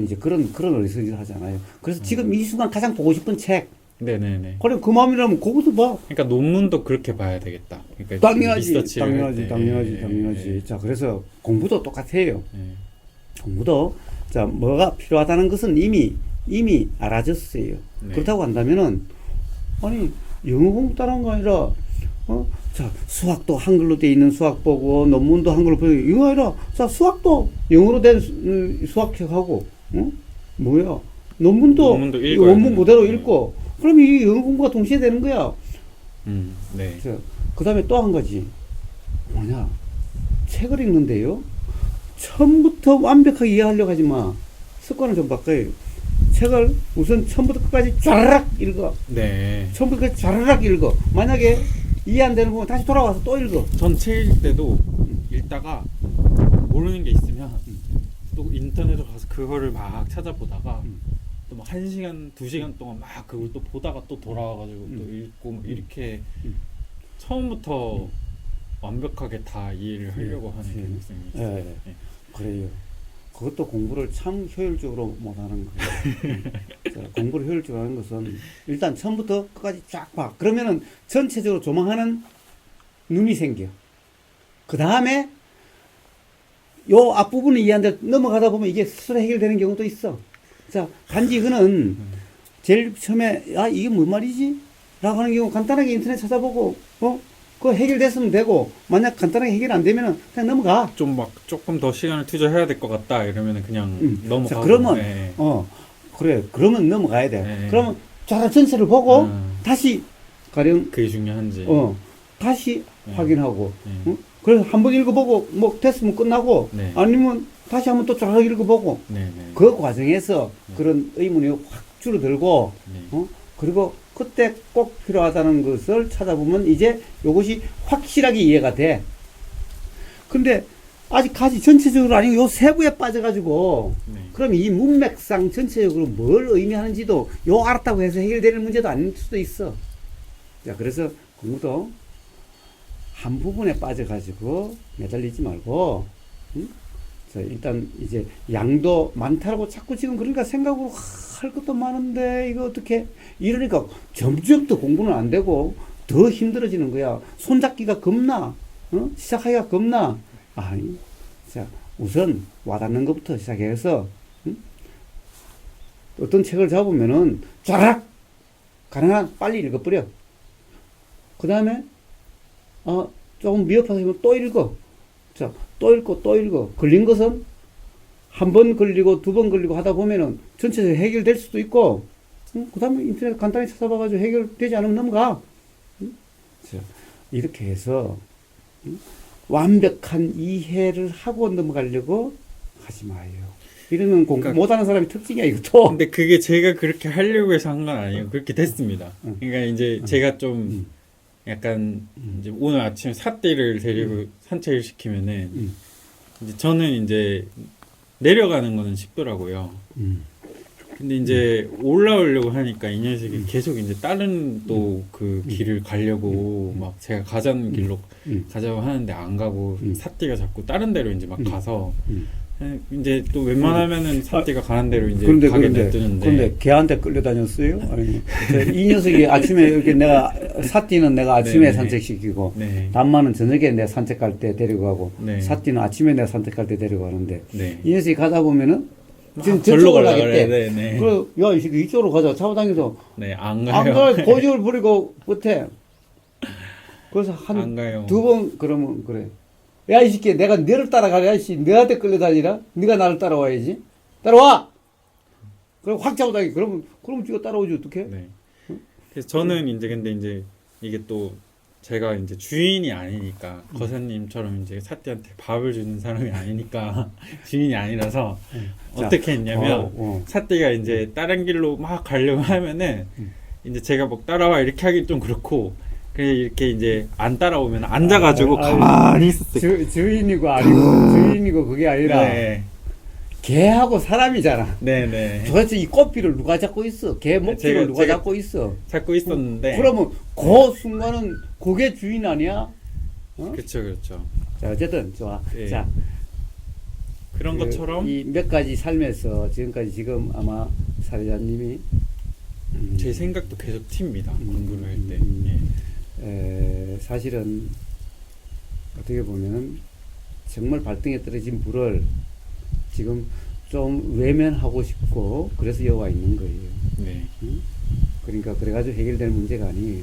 [SPEAKER 2] 이제 그런 어리석이를 하잖아요. 그래서 지금 이 순간 가장 보고 싶은 책,
[SPEAKER 1] 네네네.
[SPEAKER 2] 그래, 그 마음이라면 그것도 봐.
[SPEAKER 1] 그러니까 논문도 그렇게 봐야 되겠다. 그러니까
[SPEAKER 2] 당연하지,
[SPEAKER 1] 리서치를 할
[SPEAKER 2] 당연하지,
[SPEAKER 1] 때.
[SPEAKER 2] 당연하지,
[SPEAKER 1] 예,
[SPEAKER 2] 당연하지.
[SPEAKER 1] 예,
[SPEAKER 2] 자, 그래서 공부도 똑같아요.
[SPEAKER 1] 예.
[SPEAKER 2] 공부도, 자, 뭐가 필요하다는 것은 이미 알아졌어요.
[SPEAKER 1] 네.
[SPEAKER 2] 그렇다고 한다면은, 아니, 영어 공부 따라한 거 아니라, 자, 수학도 한글로 돼 있는 수학 보고, 논문도 한글로 보고, 이거 아니라, 자, 수학도 영어로 된 수학책하고, 뭐야, 논문도
[SPEAKER 1] 읽어야
[SPEAKER 2] 원문
[SPEAKER 1] 되는
[SPEAKER 2] 그대로
[SPEAKER 1] 거예요.
[SPEAKER 2] 읽고, 그럼 이 영어 공부가 동시에 되는 거야.
[SPEAKER 1] 네.
[SPEAKER 2] 그 다음에 또 한 가지. 뭐냐. 책을 읽는데요. 처음부터 완벽하게 이해하려고 하지 마. 습관을 좀 바꿔요. 책을 우선 처음부터 끝까지 쫘라락 읽어.
[SPEAKER 1] 네.
[SPEAKER 2] 처음부터 끝까지 쫘라락 읽어. 만약에 이해 안 되는 부분 다시 돌아와서 또 읽어.
[SPEAKER 1] 전 책 읽을 때도 읽다가 모르는 게 있으면 또 인터넷에 가서 그거를 막 찾아보다가 또 막 1시간, 2시간 동안 막 그걸 또 보다가 또 돌아와가지고 또 읽고 막 이렇게 처음부터 완벽하게 다 이해를 하려고 하는 게 학생이 있어요.
[SPEAKER 2] 예, 예. 그래요. 그것도 공부를 참 효율적으로 못하는 거예요. 자, 공부를 효율적으로 하는 것은 일단 처음부터 끝까지 쫙 봐. 그러면은 전체적으로 조망하는 눈이 생겨. 그 다음에 요 앞부분을 이해하는데 넘어가다 보면 이게 스스로 해결되는 경우도 있어. 자, 단지 이거는 제일 처음에 이게 뭔 말이지? 라고 하는 경우 간단하게 인터넷 찾아보고 그거 해결됐으면 되고, 만약 간단하게 해결 안 되면은 그냥 넘어가.
[SPEAKER 1] 좀 막 조금 더 시간을 투자해야 될 것 같다 이러면은 그냥 넘어가고.
[SPEAKER 2] 자, 그러면
[SPEAKER 1] 네.
[SPEAKER 2] 그래, 그러면 넘어가야 돼.
[SPEAKER 1] 네.
[SPEAKER 2] 그러면 자라 전체를 보고 다시 가령
[SPEAKER 1] 그게 중요한지.
[SPEAKER 2] 다시
[SPEAKER 1] 네.
[SPEAKER 2] 확인하고.
[SPEAKER 1] 네.
[SPEAKER 2] 그래서 한번 읽어보고 뭐 됐으면 끝나고,
[SPEAKER 1] 네.
[SPEAKER 2] 아니면 다시 한번 또 쫙 읽어보고.
[SPEAKER 1] 네.
[SPEAKER 2] 그 과정에서 그런 의문이 확 줄어들고,
[SPEAKER 1] 네.
[SPEAKER 2] 그리고 그때 꼭 필요하다는 것을 찾아보면 이제 이것이 확실하게 이해가 돼. 근데 아직까지 전체적으로 아니고 요 세부에 빠져가지고,
[SPEAKER 1] 네.
[SPEAKER 2] 그럼 이 문맥상 전체적으로 뭘 의미하는지도 요 알았다고 해서 해결되는 문제도 아닐 수도 있어. 자, 그래서 공부도 한 부분에 빠져가지고 매달리지 말고, 자, 일단 이제 양도 많다라고 자꾸 지금 그러니까 생각으로 할 것도 많은데 이거 어떻게 이러니까 점점 더 공부는 안 되고 더 힘들어지는 거야. 손잡기가 겁나. 시작하기가 겁나. 아니, 자, 우선 와닿는 것부터 시작해서 어떤 책을 잡으면은 쫙 가능한 빨리 읽어버려. 그 다음에 조금 미흡하시면 또 읽어. 자, 또 읽고 또 읽어. 걸린 것은 한 번 걸리고 두 번 걸리고 하다 보면은 전체적으로 해결될 수도 있고, 그 다음에 인터넷 간단히 찾아봐가지고 해결되지 않으면 넘어가. 자, 이렇게 해서 완벽한 이해를 하고 넘어가려고 하지 마요. 이러면 공부
[SPEAKER 1] 그러니까
[SPEAKER 2] 못하는 사람이 특징이야, 이것도.
[SPEAKER 1] 근데 그게 제가 그렇게 하려고 해서 한 건 아니에요. 그렇게 됐습니다. 그러니까 이제 제가 좀 약간 이제 오늘 아침에 사띠를 데리고 산책을 시키면은 이제 저는 이제 내려가는 거는 쉽더라고요. 근데 이제 올라오려고 하니까 이 녀석이 계속 이제 다른 또 그 길을 가려고 막 제가 가자는 길로 가자고 하는데 안 가고 사띠가 자꾸 다른 데로 이제 막 가서 이제 또 웬만하면은 사띠가 가는 대로 이제 가게 냅두는데.
[SPEAKER 2] 그런데 걔한테 끌려다녔어요? 아니, 이 녀석이 아침에 이렇게 내가 사띠는 내가 아침에
[SPEAKER 1] 네네.
[SPEAKER 2] 산책시키고
[SPEAKER 1] 네.
[SPEAKER 2] 남마는 저녁에 내가 산책갈 때 데리고 가고
[SPEAKER 1] 네.
[SPEAKER 2] 사띠는 아침에 내가 산책갈 때 데리고 가는데
[SPEAKER 1] 네.
[SPEAKER 2] 이 녀석이 가다 보면은 지금
[SPEAKER 1] 절로
[SPEAKER 2] 저쪽으로
[SPEAKER 1] 가려고
[SPEAKER 2] 가겠대.
[SPEAKER 1] 그래. 네, 네.
[SPEAKER 2] 그래, 야, 이 새끼 이쪽으로 가자. 잡아당겨서
[SPEAKER 1] 네, 안
[SPEAKER 2] 안
[SPEAKER 1] 가요.
[SPEAKER 2] 가, 고집을 부리고 못해. 그래서
[SPEAKER 1] 안
[SPEAKER 2] 한
[SPEAKER 1] 가요.
[SPEAKER 2] 두 번 그러면 그래. 야, 이 새끼 내가 너를 따라가랴. 이 씨, 너한테 끌려다니라. 네가 나를 따라와야지. 따라와. 그럼 확 잡아당겨. 그러면 쥐가 따라오지 어떡해?
[SPEAKER 1] 네. 그래서 저는 이제 근데 이제 이게 또 제가 이제 주인이 아니니까 거사님처럼 이제 사띠한테 밥을 주는 사람이 아니니까 주인이 아니라서 어떻게 했냐면 사띠가 이제 다른 길로 막 가려고 하면은 이제 제가 막 따라와 이렇게 하기 좀 그렇고 그냥 이렇게 이제 안 따라오면 앉아가지고 가만히 있었어요.
[SPEAKER 2] 주인이고 아니고 주인이고 그게 아니라
[SPEAKER 1] 네.
[SPEAKER 2] 개하고 사람이잖아.
[SPEAKER 1] 네네.
[SPEAKER 2] 도대체 이 꽃비를 누가 잡고 있어? 개 목줄을 누가 잡고 있어?
[SPEAKER 1] 잡고 있었는데.
[SPEAKER 2] 그러면 그 순간은 그게 주인 아니야?
[SPEAKER 1] 그렇죠, 그렇죠.
[SPEAKER 2] 자, 어쨌든 좋아.
[SPEAKER 1] 네.
[SPEAKER 2] 자,
[SPEAKER 1] 그런 것처럼
[SPEAKER 2] 이 몇 가지 삶에서 지금까지 지금 아마 사례자님이
[SPEAKER 1] 제 생각도 계속 튑니다. 공부를 할 때.
[SPEAKER 2] 사실은 어떻게 보면 정말 발등에 떨어진 불을 지금 좀 외면하고 싶고 그래서 여기 와 있는 거예요.
[SPEAKER 1] 네.
[SPEAKER 2] 그러니까 그래가지고 해결될 문제가 아니에요.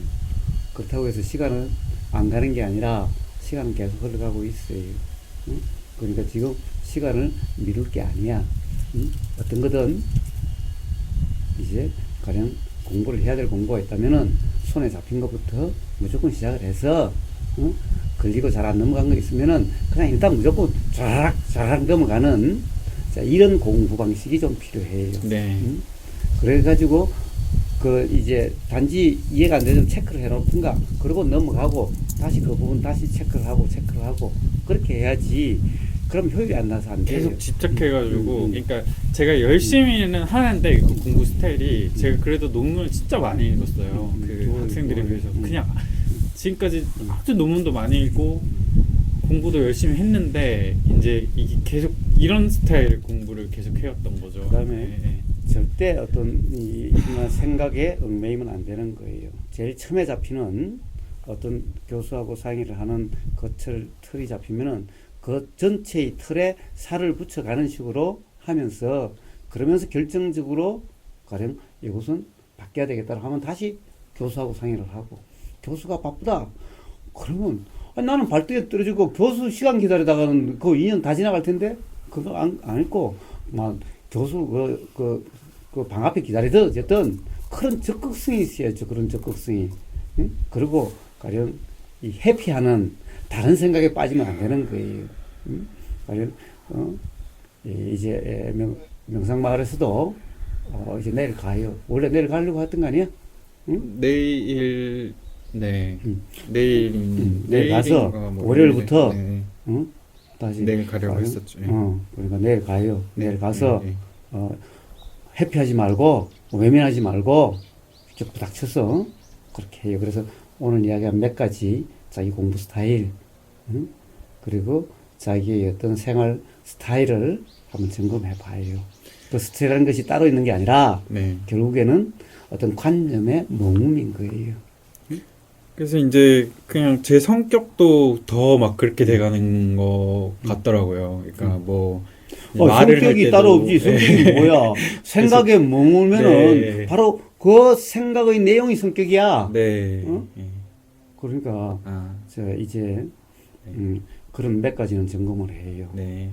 [SPEAKER 2] 그렇다고 해서 시간은 안 가는 게 아니라 시간은 계속 흘러가고 있어요. 그러니까 지금 시간을 미룰 게 아니야. 어떤 거든 이제 가령 공부를 해야 될 공부가 있다면은 손에 잡힌 것부터 무조건 시작을 해서 걸리고 잘 안 넘어간 거 있으면은 그냥 일단 무조건 쫙 넘어가는 자, 이런 공부 방식이 좀 필요해요.
[SPEAKER 1] 네.
[SPEAKER 2] 그래가지고 그 이제 단지 이해가 안 되면 체크를 해놓든가 그러고 넘어가고 다시 그 부분 다시 체크를 하고 그렇게 해야지. 그럼 효율이 안 나서 안 돼요.
[SPEAKER 1] 계속 집착해가지고 그러니까 제가 열심히는 하는데 그 공부 스타일이 제가 그래도 논문을 진짜 많이 읽었어요. 그 학생들에 비해서 그냥 지금까지 아주 논문도 많이 읽고 공부도 열심히 했는데 이제 이게 계속 이런 스타일 공부를 계속 해왔던 거죠.
[SPEAKER 2] 그다음에 절대 어떤 이만 생각에 얽매이면 안 되는 거예요. 제일 처음에 잡히는 어떤 교수하고 상의를 하는 그 틀이 잡히면은 그 전체의 틀에 살을 붙여가는 식으로 하면서 그러면서 결정적으로 가령 이것은 바뀌어야 되겠다 하면 다시 교수하고 상의를 하고 교수가 바쁘다 그러면 나는 발등에 떨어지고 교수 시간 기다리다가는 그 2년 다 지나갈 텐데 그거 안 읽고 막 교수 그 방 앞에 기다리든 어쨌든 그런 적극성이 있어야죠. 그런 적극성이. 응? 그리고 가령 이 회피하는 다른 생각에 빠지면 안 되는 거예요. 응? 가령 이제 명상마을에서도 이제 내일 가요. 원래 내일 가려고 했던 거 아니야? 응?
[SPEAKER 1] 내일 네.
[SPEAKER 2] 내일 가서 월요일부터 응? 다시
[SPEAKER 1] 내일 가려고 했었죠.
[SPEAKER 2] 그러니까 내일 가요. 내일 가서 회피하지 말고 외면하지 말고 이렇게 부닥쳐서 그렇게 해요. 그래서 오늘 이야기한 몇 가지 자기 공부 스타일 그리고 자기의 어떤 생활 스타일을 한번 점검해 봐요. 그 스타일이라는 것이 따로 있는 게 아니라 결국에는 어떤 관념의 모음인 거예요.
[SPEAKER 1] 그래서 이제 그냥 제 성격도 더 막 그렇게 돼가는 것 같더라고요. 그러니까 뭐 말을 할
[SPEAKER 2] 성격이
[SPEAKER 1] 때도
[SPEAKER 2] 따로 없지. 성격이
[SPEAKER 1] 네.
[SPEAKER 2] 뭐야? 생각에 머물면은
[SPEAKER 1] 네.
[SPEAKER 2] 바로 그 생각의 내용이 성격이야.
[SPEAKER 1] 네.
[SPEAKER 2] 어?
[SPEAKER 1] 예.
[SPEAKER 2] 그러니까
[SPEAKER 1] 아,
[SPEAKER 2] 이제
[SPEAKER 1] 네.
[SPEAKER 2] 그런 몇 가지는 점검을 해요.
[SPEAKER 1] 네.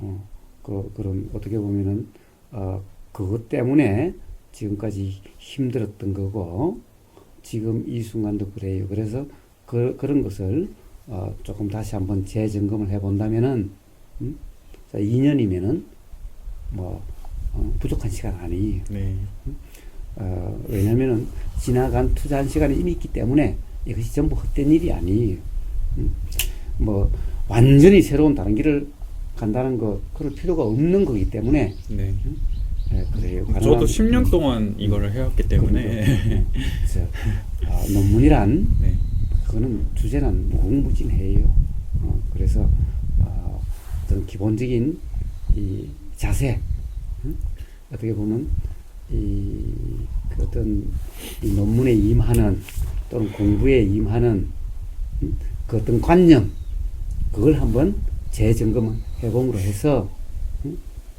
[SPEAKER 2] 그런 어떻게 보면은 그것 때문에 지금까지 힘들었던 거고 지금 이 순간도 그래요. 그래서 그런 것을 조금 다시 한번 재점검을 해본다면은 자, 2년이면은 뭐 부족한 시간 아니에요.
[SPEAKER 1] 네.
[SPEAKER 2] 왜냐면은 지나간 투자한 시간이 이미 있기 때문에 이것이 전부 헛된 일이 아니에요. 뭐 완전히 새로운 다른 길을 간다는 거 그럴 필요가 없는 거기 때문에
[SPEAKER 1] 네.
[SPEAKER 2] 그래요.
[SPEAKER 1] 저도 10년 동안 이거를 해왔기 때문에
[SPEAKER 2] 논문이란
[SPEAKER 1] 네.
[SPEAKER 2] 그거는 주제는 무궁무진해요. 그래서 어떤 기본적인 이 자세, 어떻게 보면 그 어떤 이 논문에 임하는 또는 공부에 임하는 그 어떤 관념 그걸 한번 재점검 해봄으로 해서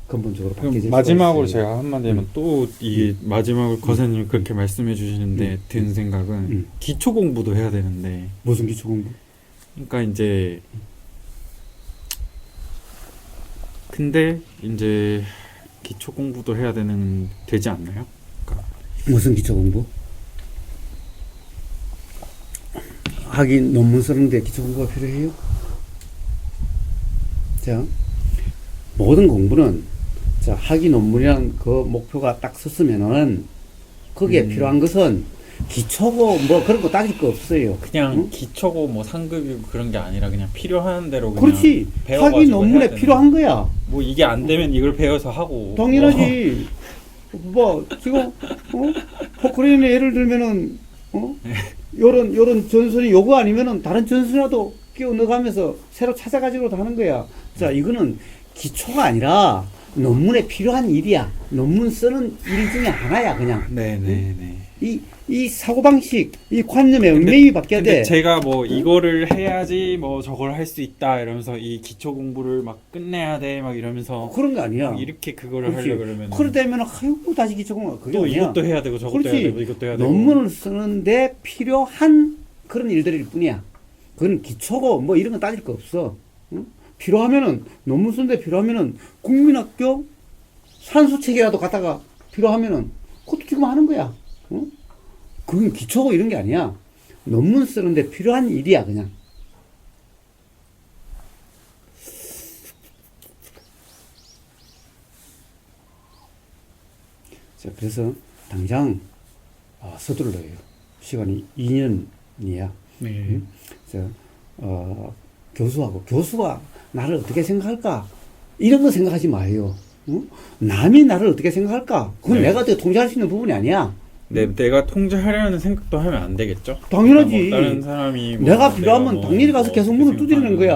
[SPEAKER 2] 근본적으로
[SPEAKER 1] 그럼
[SPEAKER 2] 바뀌어질 수가
[SPEAKER 1] 마지막으로
[SPEAKER 2] 있어요.
[SPEAKER 1] 제가 한마디 하면 또 이게 마지막으로 거사님 그렇게 말씀해 주시는데 든 생각은 기초 공부도 해야 되는데
[SPEAKER 2] 무슨 기초 공부?
[SPEAKER 1] 그러니까 이제 근데 이제 기초 공부도 해야 되지 않나요? 그러니까
[SPEAKER 2] 무슨 기초 공부? 하긴 논문 쓰는데 기초 공부가 필요해요? 자, 모든 공부는 자, 학위 논문이라는 그 목표가 딱 섰으면은 거기에 필요한 것은 기초고 뭐 그런 거 따질 거 없어요.
[SPEAKER 1] 그냥 기초고 뭐 상급이고 그런 게 아니라 그냥 필요한 대로 그냥
[SPEAKER 2] 그렇지.
[SPEAKER 1] 배워가지고
[SPEAKER 2] 학위 논문에
[SPEAKER 1] 해야 되는.
[SPEAKER 2] 필요한 거야.
[SPEAKER 1] 뭐 이게 안 되면 이걸 배워서 하고
[SPEAKER 2] 당연하지. 뭐 지금 포크레인의 예를 들면은 요런 전선이 요거 아니면은 다른 전선이라도 끼워 넣어가면서 새로 찾아가지고 하는 거야. 자, 이거는 기초가 아니라 논문에 필요한 일이야. 논문 쓰는 일 중에 하나야, 그냥.
[SPEAKER 1] 네네네.
[SPEAKER 2] 이 사고방식, 이 관념의 얽매이 바뀌어야
[SPEAKER 1] 근데
[SPEAKER 2] 돼.
[SPEAKER 1] 제가 뭐 이거를 해야지 뭐 저걸 할 수 있다 이러면서 이 기초 공부를 막 끝내야 돼 막 이러면서
[SPEAKER 2] 그런 거 아니야.
[SPEAKER 1] 이렇게 그거를
[SPEAKER 2] 그렇지.
[SPEAKER 1] 하려 그러면
[SPEAKER 2] 그러다면 아이고 다시 기초공부 그게
[SPEAKER 1] 또
[SPEAKER 2] 아니야.
[SPEAKER 1] 이것도 해야 되고 저것도
[SPEAKER 2] 그렇지.
[SPEAKER 1] 해야 되고 이것도 해야 되고
[SPEAKER 2] 논문을 쓰는데 필요한 그런 일들일 뿐이야. 그건 기초고 뭐 이런 거 따질 거 없어. 응? 필요하면은 논문 쓰는데 필요하면은 국민학교 산수책이라도 갖다가 필요하면은 그것도 지금 하는 거야. 응? 그건 기초고 이런 게 아니야. 논문 쓰는데 필요한 일이야 그냥. 자, 그래서 당장 서둘러요. 시간이 2년이야.
[SPEAKER 1] 네.
[SPEAKER 2] 그래서 교수가 나를 어떻게 생각할까? 이런 거 생각하지 마요. 응? 남이 나를 어떻게 생각할까? 그건
[SPEAKER 1] 네.
[SPEAKER 2] 내가 어떻게 통제할 수 있는 부분이 아니야.
[SPEAKER 1] 내가 통제하려는 생각도 하면 안 되겠죠?
[SPEAKER 2] 당연하지.
[SPEAKER 1] 그러니까 뭐 다른 사람이 뭐
[SPEAKER 2] 내가 필요하면
[SPEAKER 1] 뭐
[SPEAKER 2] 당연히 가서 계속 문을 두드리는 거야.